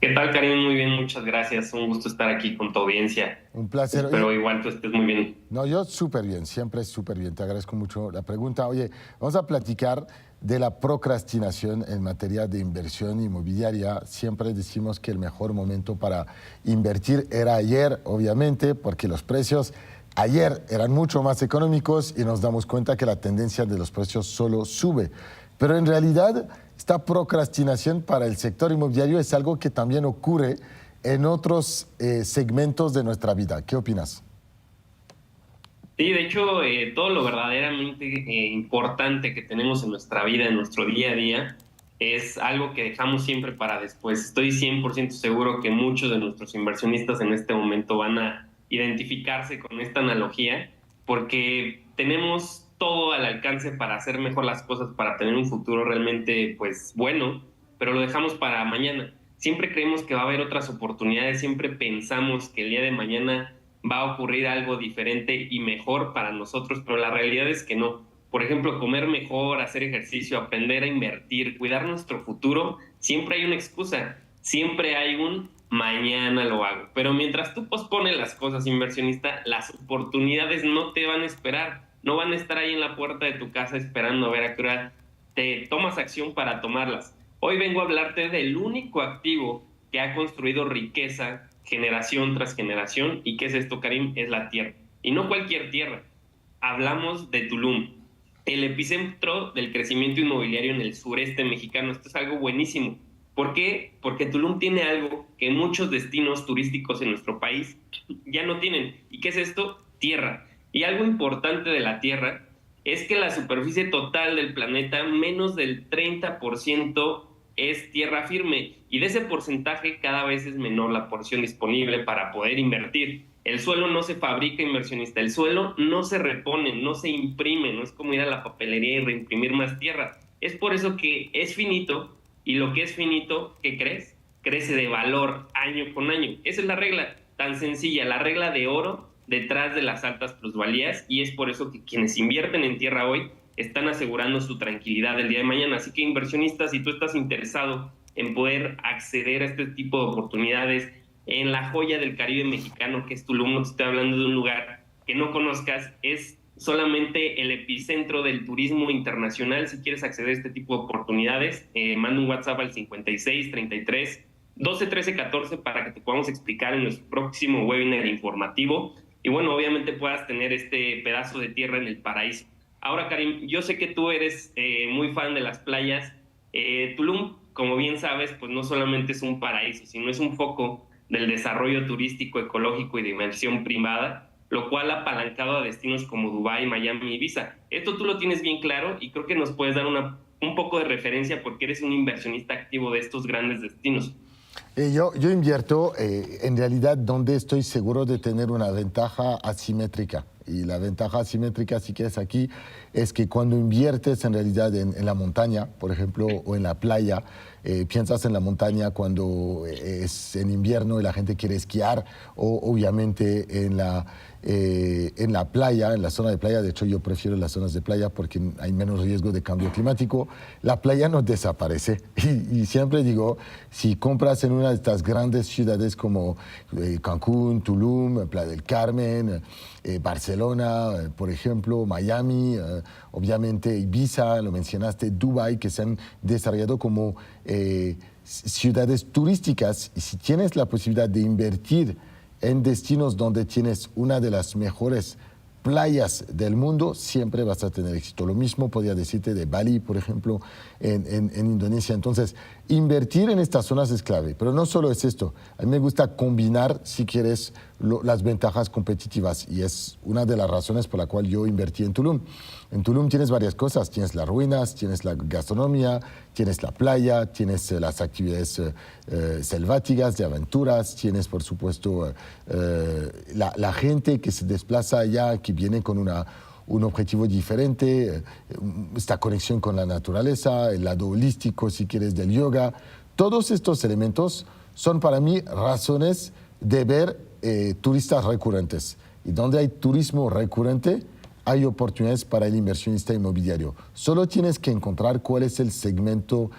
¿Qué tal, Karim? Muy bien, muchas gracias. Un gusto estar aquí con tu audiencia. Un placer. Espero igual tú estés muy bien. No, yo súper bien, siempre súper bien. Te agradezco mucho la pregunta. Oye, vamos a platicar de la procrastinación en materia de inversión inmobiliaria. Siempre decimos que el mejor momento para invertir era ayer, obviamente, porque los precios ayer eran mucho más económicos y nos damos cuenta que la tendencia de los precios solo sube. Pero en realidad, esta procrastinación para el sector inmobiliario es algo que también ocurre en otros segmentos de nuestra vida. ¿Qué opinas? Sí, de hecho, todo lo verdaderamente importante que tenemos en nuestra vida, en nuestro día a día, es algo que dejamos siempre para después. Estoy 100% seguro que muchos de nuestros inversionistas en este momento van a identificarse con esta analogía, porque tenemos todo al alcance para hacer mejor las cosas, para tener un futuro realmente pues bueno, pero lo dejamos para mañana. Siempre creemos que va a haber otras oportunidades, siempre pensamos que el día de mañana va a ocurrir algo diferente y mejor para nosotros, pero la realidad es que no. Por ejemplo, comer mejor, hacer ejercicio, aprender a invertir, cuidar nuestro futuro, siempre hay una excusa, siempre hay un mañana lo hago. Pero mientras tú pospones las cosas, inversionista, las oportunidades no te van a esperar. No van a estar ahí en la puerta de tu casa esperando a ver a qué hora te tomas acción para tomarlas. Hoy vengo a hablarte del único activo que ha construido riqueza generación tras generación. ¿Y qué es esto, Karim? Es la tierra. Y no cualquier tierra. Hablamos de Tulum. el epicentro del crecimiento inmobiliario en el sureste mexicano. Esto es algo buenísimo. ¿Por qué? Porque Tulum tiene algo que muchos destinos turísticos en nuestro país ya no tienen. ¿Y qué es esto? Tierra. Y algo importante de la tierra es que la superficie total del planeta, menos del 30% es tierra firme. Y de ese porcentaje cada vez es menor la porción disponible para poder invertir. El suelo no se fabrica, inversionista. El suelo no se repone, no se imprime. No es como ir a la papelería y reimprimir más tierra. Es por eso que es finito. Y lo que es finito, ¿qué crees? Crece de valor año con año. Esa es la regla tan sencilla, la regla de oro detrás de las altas plusvalías, y es por eso que quienes invierten en tierra hoy están asegurando su tranquilidad el día de mañana. Así que, inversionistas, si tú estás interesado en poder acceder a este tipo de oportunidades en la joya del Caribe mexicano, que es Tulum, no te estoy hablando de un lugar que no conozcas, es solamente el epicentro del turismo internacional. Si quieres acceder a este tipo de oportunidades, manda un WhatsApp al 56 33 12 13 14 para que te podamos explicar en nuestro próximo webinar informativo. Y bueno, obviamente puedas tener este pedazo de tierra en el paraíso. Ahora, Karim, yo sé que tú eres muy fan de las playas. Tulum, como bien sabes, pues no solamente es un paraíso, sino es un foco del desarrollo turístico, ecológico y de inversión privada, lo cual ha apalancado a destinos como Dubái, Miami y Ibiza. Esto tú lo tienes bien claro y creo que nos puedes dar un poco de referencia porque eres un inversionista activo de estos grandes destinos. Yo invierto en realidad donde estoy seguro de tener una ventaja asimétrica. Y la ventaja asimétrica, si quieres aquí, es que cuando inviertes en realidad en la montaña, por ejemplo, o en la playa, piensas en la montaña cuando es en invierno y la gente quiere esquiar, o obviamente en la playa, en la zona de playa. De hecho, yo prefiero las zonas de playa porque hay menos riesgo de cambio climático. La playa no desaparece. Y siempre digo, si compras en una de estas grandes ciudades como Cancún, Tulum, Playa del Carmen, Barcelona, por ejemplo, Miami, obviamente Ibiza, lo mencionaste, Dubái, que se han desarrollado como ciudades turísticas. Y si tienes la posibilidad de invertir en destinos donde tienes una de las mejores playas del mundo, siempre vas a tener éxito. Lo mismo podría decirte de Bali, por ejemplo, en Indonesia. Entonces, invertir en estas zonas es clave. Pero no solo es esto. A mí me gusta combinar, si quieres, las ventajas competitivas. Y es una de las razones por la cual yo invertí en Tulum. En Tulum tienes varias cosas. Tienes las ruinas, tienes la gastronomía, tienes la playa, tienes las actividades selváticas, de aventuras, tienes, por supuesto, la gente que se desplaza allá, que viene con un objetivo diferente, esta conexión con la naturaleza, el lado holístico, si quieres, del yoga. Todos estos elementos son para mí razones de ver turistas recurrentes. Y donde hay turismo recurrente, hay oportunidades para el inversionista inmobiliario. Solo tienes que encontrar cuál es el segmento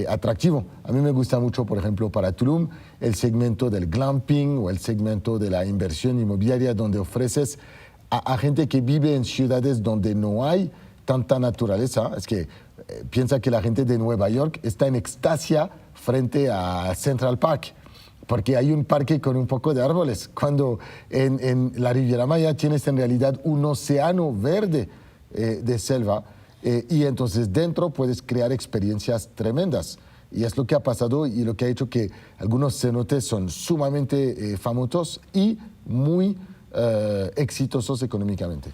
atractivo. A mí me gusta mucho, por ejemplo, para Tulum, el segmento del glamping o el segmento de la inversión inmobiliaria, donde ofreces a gente que vive en ciudades donde no hay tanta naturaleza. Es que piensa que la gente de Nueva York está en extasia frente a Central Park, porque hay un parque con un poco de árboles, cuando en la Riviera Maya tienes en realidad un océano verde de selva, y entonces dentro puedes crear experiencias tremendas. Y es lo que ha pasado y lo que ha hecho que algunos cenotes son sumamente famosos y muy exitosos económicamente.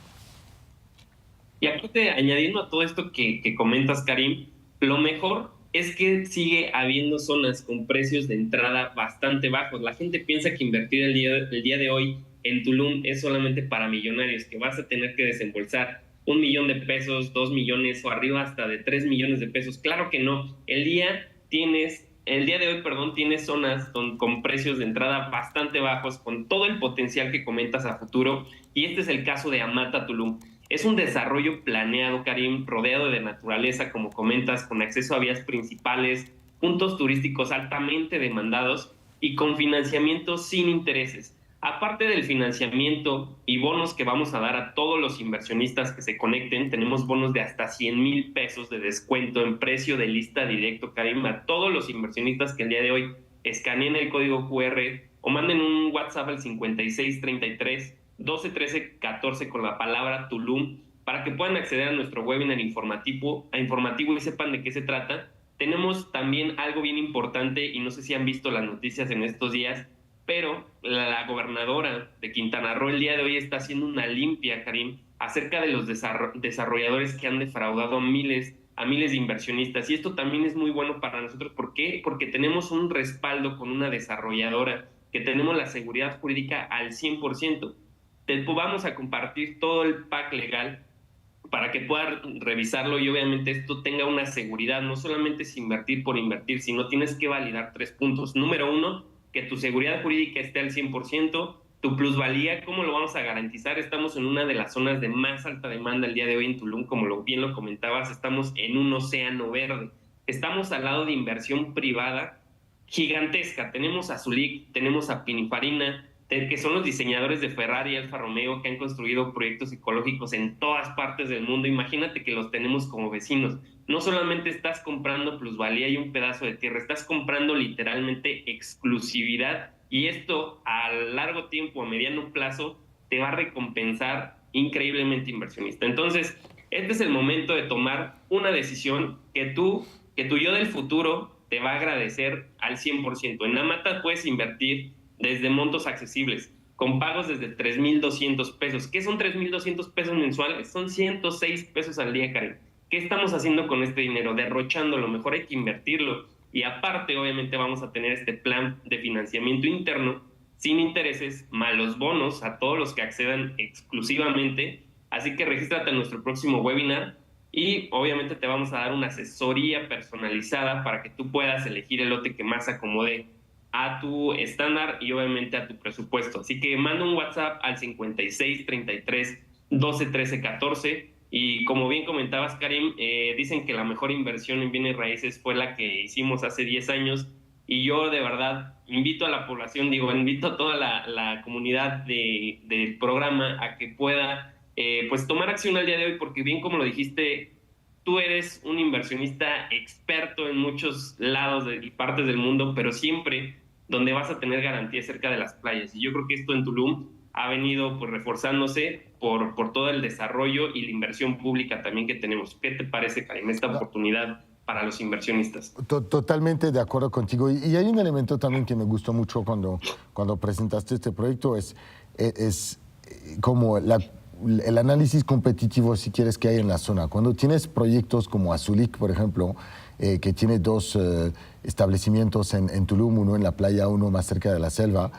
Y aquí añadiendo a todo esto que comentas, Karim, lo mejor es que sigue habiendo zonas con precios de entrada bastante bajos. La gente piensa que invertir el día de hoy en Tulum es solamente para millonarios, que vas a tener que desembolsar 1 millón de pesos, 2 millones o arriba hasta de 3 millones de pesos. Claro que no. El día de hoy, tienes zonas con precios de entrada bastante bajos, con todo el potencial que comentas a futuro. Y este es el caso de Amata Tulum. Es un desarrollo planeado, Karim, rodeado de naturaleza, como comentas, con acceso a vías principales, puntos turísticos altamente demandados y con financiamiento sin intereses. Aparte del financiamiento y bonos que vamos a dar a todos los inversionistas que se conecten, tenemos bonos de hasta 100,000 pesos de descuento en precio de lista directo, Karim, a todos los inversionistas que el día de hoy escaneen el código QR o manden un WhatsApp al 56 33 12 13 14 con la palabra Tulum para que puedan acceder a nuestro webinar informativo y sepan de qué se trata. Tenemos también algo bien importante, y no sé si han visto las noticias en estos días, pero la gobernadora de Quintana Roo el día de hoy está haciendo una limpia, Karim, acerca de los desarrolladores que han defraudado a miles de inversionistas. Y esto también es muy bueno para nosotros. ¿Por qué? Porque tenemos un respaldo con una desarrolladora, que tenemos la seguridad jurídica al 100%. Vamos a compartir todo el pack legal para que puedas revisarlo, y obviamente esto tenga una seguridad. No solamente es invertir por invertir, sino tienes que validar 3 puntos. Número 1, que tu seguridad jurídica esté al 100%. Tu plusvalía, ¿cómo lo vamos a garantizar? Estamos en una de las zonas de más alta demanda el día de hoy en Tulum, como bien lo comentabas, estamos en un océano verde. Estamos al lado de inversión privada gigantesca. Tenemos a Zulic, tenemos a Pininfarina, que son los diseñadores de Ferrari y Alfa Romeo, que han construido proyectos ecológicos en todas partes del mundo. Imagínate que los tenemos como vecinos. No solamente estás comprando plusvalía y un pedazo de tierra, estás comprando literalmente exclusividad, y esto a largo tiempo, a mediano plazo, te va a recompensar increíblemente, inversionista. Entonces, este es el momento de tomar una decisión que tu yo del futuro te va a agradecer al 100%. En Namata puedes invertir desde montos accesibles, con pagos desde 3,200 pesos. ¿Qué son 3,200 pesos mensuales? Son 106 pesos al día, Karen. ¿Qué estamos haciendo con este dinero? Derrochándolo. Mejor hay que invertirlo. Y aparte, obviamente, vamos a tener este plan de financiamiento interno sin intereses, más los bonos a todos los que accedan exclusivamente. Así que regístrate en nuestro próximo webinar, y obviamente te vamos a dar una asesoría personalizada para que tú puedas elegir el lote que más acomode a tu estándar y obviamente a tu presupuesto. Así que manda un WhatsApp al 56 33 12 13 14. Y como bien comentabas, Karim, dicen que la mejor inversión en bienes raíces fue la que hicimos hace 10 años. Y yo de verdad invito a la población, invito a toda la comunidad del programa a que pueda pues tomar acción al día de hoy, porque bien como lo dijiste, tú eres un inversionista experto en muchos lados y partes del mundo, pero siempre donde vas a tener garantía cerca de las playas. Y yo creo que esto en Tulum ha venido pues reforzándose por todo el desarrollo y la inversión pública también que tenemos. ¿Qué te parece, Karim, esta oportunidad para los inversionistas? Totalmente de acuerdo contigo. Y hay un elemento también que me gustó mucho cuando presentaste este proyecto, es como el análisis competitivo, si quieres, que hay en la zona. Cuando tienes proyectos como Azulik, por ejemplo, que tiene 2 establecimientos en Tulum, uno en la playa, uno más cerca de la selva,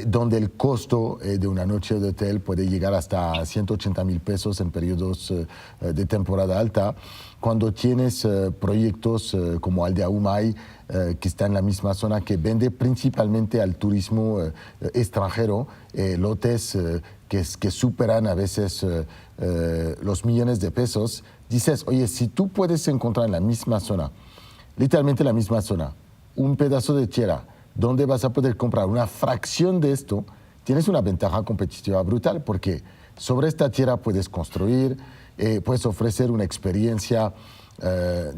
donde el costo de una noche de hotel puede llegar hasta 180,000 pesos en periodos de temporada alta. Cuando tienes proyectos como Aldea Umay, que está en la misma zona, que vende principalmente al turismo extranjero, lotes que superan a veces los millones de pesos, dices, oye, si tú puedes encontrar en la misma zona, literalmente la misma zona, un pedazo de tierra donde vas a poder comprar una fracción de esto, tienes una ventaja competitiva brutal, porque sobre esta tierra puedes construir, puedes ofrecer una experiencia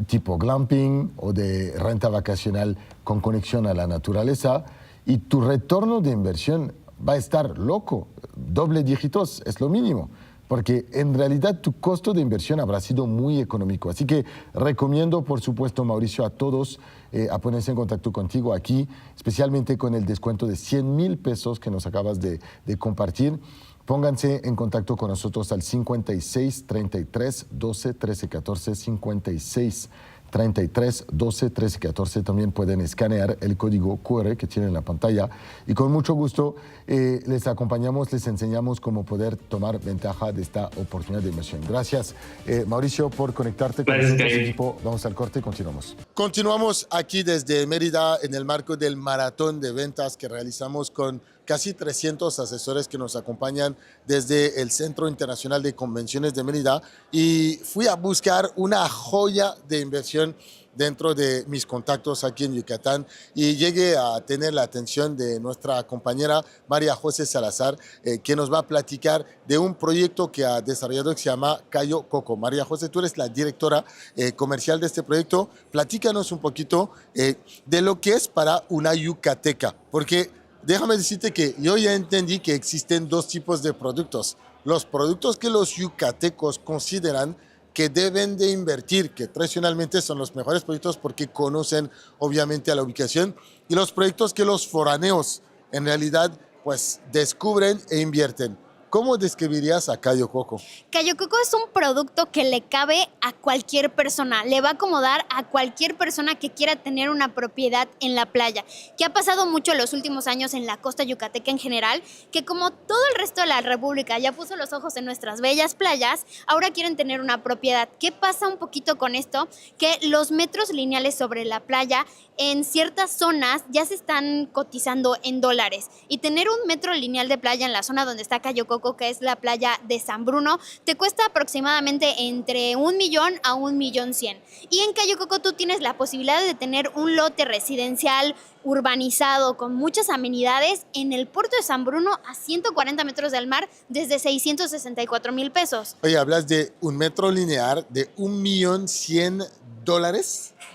tipo glamping o de renta vacacional con conexión a la naturaleza, y tu retorno de inversión va a estar loco, doble dígitos, es lo mínimo, porque en realidad tu costo de inversión habrá sido muy económico. Así que recomiendo, por supuesto, Mauricio, a todos a ponerse en contacto contigo aquí, especialmente con el descuento de 100,000 pesos que nos acabas de compartir. Pónganse en contacto con nosotros al 56 33 12 13 14, 56 33 12 13 14. También pueden escanear el código QR que tienen en la pantalla, y con mucho gusto les acompañamos, les enseñamos cómo poder tomar ventaja de esta oportunidad de inversión. Gracias, Mauricio, por conectarte con nuestro equipo. Vamos al corte y continuamos. Continuamos aquí desde Mérida en el marco del maratón de ventas que realizamos con casi 300 asesores que nos acompañan desde el Centro Internacional de Convenciones de Mérida, y fui a buscar una joya de inversión dentro de mis contactos aquí en Yucatán, y llegué a tener la atención de nuestra compañera María José Salazar, que nos va a platicar de un proyecto que ha desarrollado que se llama Cayo Coco. María José, tú eres la directora comercial de este proyecto. Platícanos un poquito de lo que es para una yucateca, porque déjame decirte que yo ya entendí que existen 2 tipos de productos. los productos que los yucatecos consideran que deben de invertir, que tradicionalmente son los mejores proyectos porque conocen obviamente a la ubicación, y los proyectos que los foráneos en realidad pues descubren e invierten. ¿Cómo describirías a Cayo Coco? Cayo Coco es un producto que le cabe a cualquier persona, le va a acomodar a cualquier persona que quiera tener una propiedad en la playa, que ha pasado mucho en los últimos años en la costa yucateca en general, que como todo el resto de la República ya puso los ojos en nuestras bellas playas, ahora quieren tener una propiedad. ¿Qué pasa un poquito con esto? Que los metros lineales sobre la playa en ciertas zonas ya se están cotizando en dólares, y tener un metro lineal de playa en la zona donde está Cayo Coco, que es la playa de San Bruno, te cuesta aproximadamente entre 1 millón a 1.100.000. Y en Cayo Coco tú tienes la posibilidad de tener un lote residencial urbanizado con muchas amenidades en el puerto de San Bruno a 140 metros del mar desde 664,000 pesos. Oye, hablas de un metro lineal de 1.100.000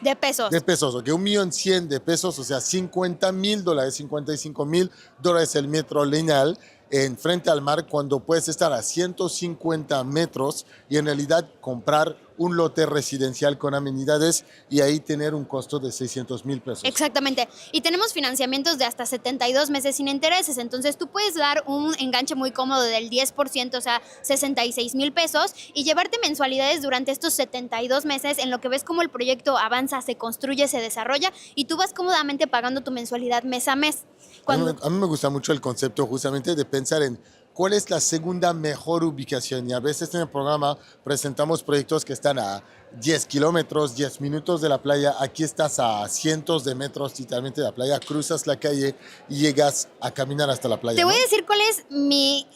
de pesos. De pesos, ok, 1.100.000 de pesos, o sea, $50,000, $55,000 el metro lineal en frente al mar, cuando puedes estar a 150 metros y en realidad comprar un lote residencial con amenidades y ahí tener un costo de 600,000 pesos. Exactamente. Y tenemos financiamientos de hasta 72 meses sin intereses. Entonces tú puedes dar un enganche muy cómodo del 10%, o sea, 66,000 pesos, y llevarte mensualidades durante estos 72 meses en lo que ves cómo el proyecto avanza, se construye, se desarrolla, y tú vas cómodamente pagando tu mensualidad mes a mes. A mí me gusta mucho el concepto justamente de pensar en cuál es la segunda mejor ubicación. Y a veces en el programa presentamos proyectos que están a 10 kilómetros, 10 minutos de la playa. Aquí estás a cientos de metros literalmente de la playa, cruzas la calle y llegas a caminar hasta la playa. Te voy a decir cuál es mi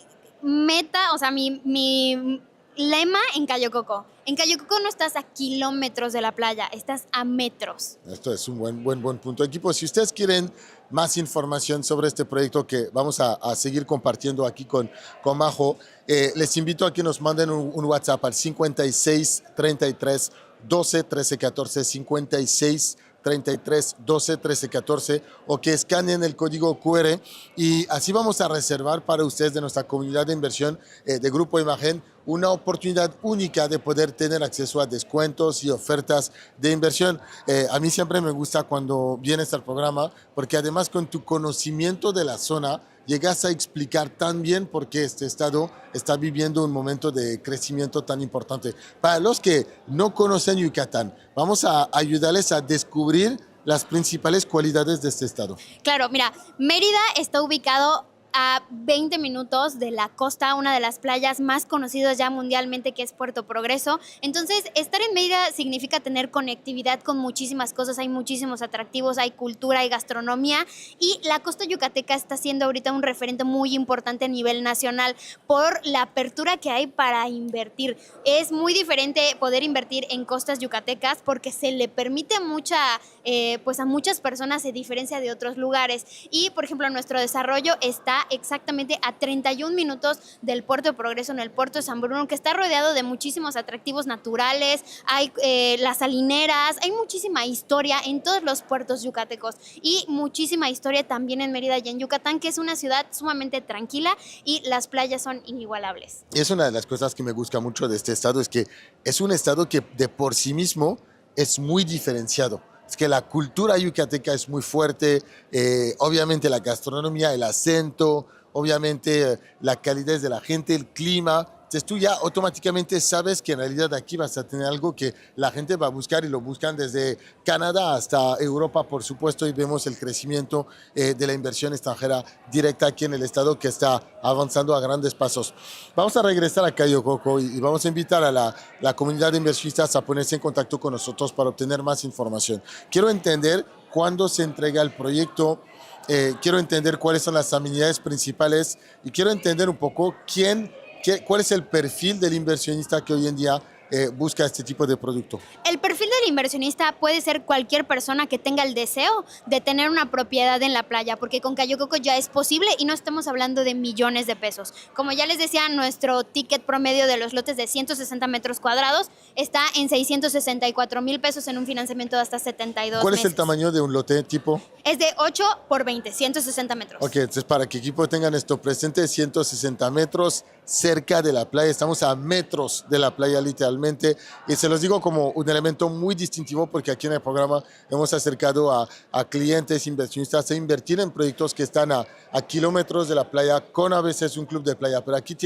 meta, o sea, mi lema en Cayo Coco. En Cayo Coco no estás a kilómetros de la playa, estás a metros. Esto es un buen punto. Equipo, si ustedes quieren más información sobre este proyecto que vamos a seguir compartiendo aquí con Majo, les invito a que nos manden un WhatsApp al 56 33 12 13 14, 56 33 12 13 14, o que escaneen el código QR y así vamos a reservar para ustedes de nuestra comunidad de inversión de Grupo Imagen una oportunidad única de poder tener acceso a descuentos y ofertas de inversión. A mí siempre me gusta cuando vienes al programa porque además con tu conocimiento de la zona llegas a explicar tan bien por qué este estado está viviendo un momento de crecimiento tan importante. Para los que no conocen Yucatán, vamos a ayudarles a descubrir las principales cualidades de este estado. Claro, mira, Mérida está ubicado a 20 minutos de la costa, una de las playas más conocidas ya mundialmente, que es Puerto Progreso. Entonces, estar en Mérida significa tener conectividad con muchísimas cosas, hay muchísimos atractivos, hay cultura, hay gastronomía, y la costa yucateca está siendo ahorita un referente muy importante a nivel nacional por la apertura que hay para invertir. Es muy diferente poder invertir en costas yucatecas porque se le permite a muchas personas, se diferencia de otros lugares. Y, por ejemplo, nuestro desarrollo está exactamente a 31 minutos del Puerto de Progreso, en el puerto de San Bruno, que está rodeado de muchísimos atractivos naturales, hay las salineras, hay muchísima historia en todos los puertos yucatecos y muchísima historia también en Mérida y en Yucatán, que es una ciudad sumamente tranquila y las playas son inigualables. Es una de las cosas que me gusta mucho de este estado, es que es un estado que de por sí mismo es muy diferenciado. Es que la cultura yucateca es muy fuerte, obviamente la gastronomía, el acento, obviamente la calidez de la gente, el clima. Entonces tú ya automáticamente sabes que en realidad aquí vas a tener algo que la gente va a buscar y lo buscan desde Canadá hasta Europa, por supuesto, y vemos el crecimiento de la inversión extranjera directa aquí en el estado que está avanzando a grandes pasos. Vamos a regresar a Cayo Coco y vamos a invitar a la comunidad de inversionistas a ponerse en contacto con nosotros para obtener más información. Quiero entender cuándo se entrega el proyecto, quiero entender cuáles son las amenidades principales y quiero entender un poco ¿cuál es el perfil del inversionista que hoy en día busca este tipo de producto? El perfil del inversionista puede ser cualquier persona que tenga el deseo de tener una propiedad en la playa, porque con Cayo Coco ya es posible y no estamos hablando de millones de pesos. Como ya les decía, nuestro ticket promedio de los lotes de 160 metros cuadrados está en 664,000 pesos en un financiamiento de hasta 72 ¿Cuál meses. es el tamaño de un lote tipo? Es de 8 por 20, 160 metros. Ok, entonces para que equipo tengan esto presente, 160 metros cerca de la playa, estamos a metros de la playa literalmente, y se los digo como un elemento muy distintivo porque aquí en el programa hemos acercado a clientes, inversionistas a invertir en proyectos que están a kilómetros de la playa, con a veces un club de playa, pero aquí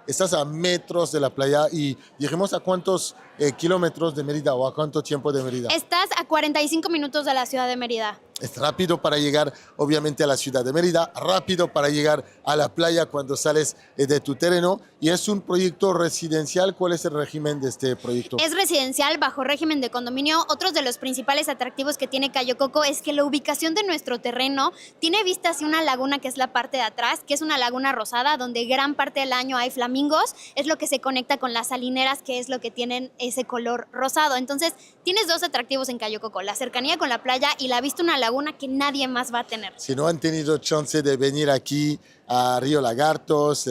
estás a metros de la playa y dijimos a cuántos kilómetros de Mérida o a cuánto tiempo de Mérida. Estás a 45 minutos de la ciudad de Mérida. Es rápido para llegar, obviamente, a la ciudad de Mérida, rápido para llegar a la playa cuando sales de tu terreno. Y es un proyecto residencial. ¿Cuál es el régimen de este proyecto? Es residencial bajo régimen de condominio. Otros de los principales atractivos que tiene Cayo Coco es que la ubicación de nuestro terreno tiene vista hacia una laguna que es la parte de atrás, que es una laguna rosada, donde gran parte del año hay flamingos. Es lo que se conecta con las salineras, que es lo que tienen ese color rosado. Entonces, tienes dos atractivos en Cayo Coco: la cercanía con la playa y la vista a una laguna que nadie más va a tener. Si no han tenido chance de venir aquí a Río Lagartos,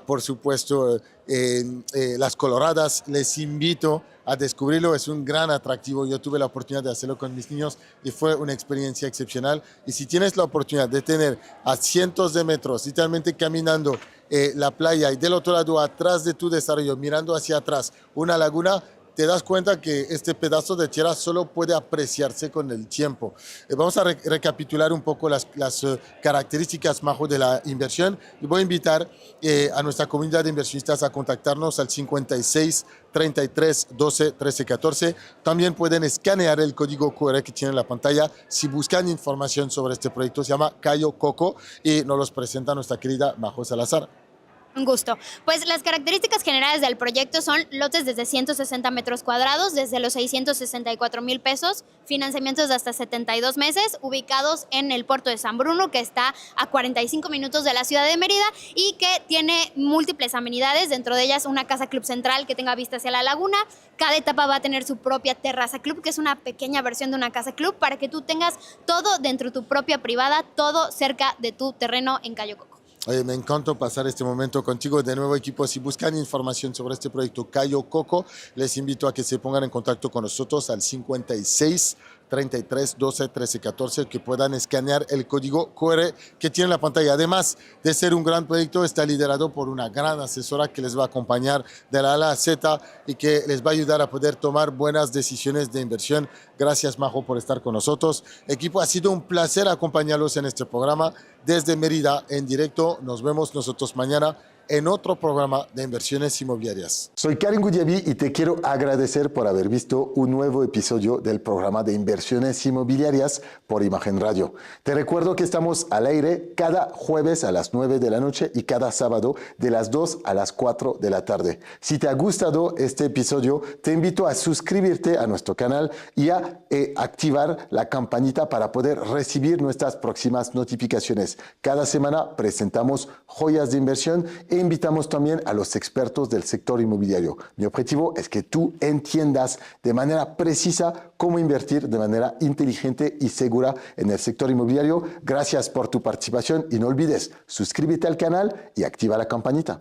por supuesto Las Coloradas, les invito a descubrirlo. Es un gran atractivo. Yo tuve la oportunidad de hacerlo con mis niños y fue una experiencia excepcional. Y si tienes la oportunidad de tener a cientos de metros, literalmente caminando la playa, y del otro lado, atrás de tu desarrollo, mirando hacia atrás, una laguna, te das cuenta que este pedazo de tierra solo puede apreciarse con el tiempo. Vamos a recapitular un poco las características, Majo, de la inversión, y voy a invitar a nuestra comunidad de inversionistas a contactarnos al 56 33 12 13 14. También pueden escanear el código QR que tiene en la pantalla si buscan información sobre este proyecto. Se llama Cayo Coco y nos los presenta nuestra querida Majo Salazar. Un gusto. Pues las características generales del proyecto son lotes desde 160 metros cuadrados, desde los 664,000 pesos, financiamientos de hasta 72 meses, ubicados en el puerto de San Bruno, que está a 45 minutos de la ciudad de Mérida y que tiene múltiples amenidades, dentro de ellas una casa club central que tenga vista hacia la laguna. Cada etapa va a tener su propia terraza club, que es una pequeña versión de una casa club, para que tú tengas todo dentro de tu propia privada, todo cerca de tu terreno en Cayo Coco. Oye, me encanta pasar este momento contigo. De nuevo, equipo, si buscan información sobre este proyecto Cayo Coco, les invito a que se pongan en contacto con nosotros al 56 33 12 13 14, que puedan escanear el código QR que tiene en la pantalla. Además de ser un gran proyecto, está liderado por una gran asesora que les va a acompañar de la A a la Z y que les va a ayudar a poder tomar buenas decisiones de inversión. Gracias, Majo, por estar con nosotros. Equipo, ha sido un placer acompañarlos en este programa desde Mérida en directo. Nos vemos nosotros mañana en otro programa de inversiones inmobiliarias. Soy Karim Goudiaby y te quiero agradecer por haber visto un nuevo episodio del programa de inversiones inmobiliarias por Imagen Radio. Te recuerdo que estamos al aire cada jueves a las 9 de la noche y cada sábado de las 2 a las 4 de la tarde. Si te ha gustado este episodio, te invito a suscribirte a nuestro canal y a activar la campanita para poder recibir nuestras próximas notificaciones. Cada semana presentamos joyas de inversión e invitamos también a los expertos del sector inmobiliario. Mi objetivo es que tú entiendas de manera precisa cómo invertir de manera inteligente y segura en el sector inmobiliario. Gracias por tu participación y no olvides, suscríbete al canal y activa la campanita.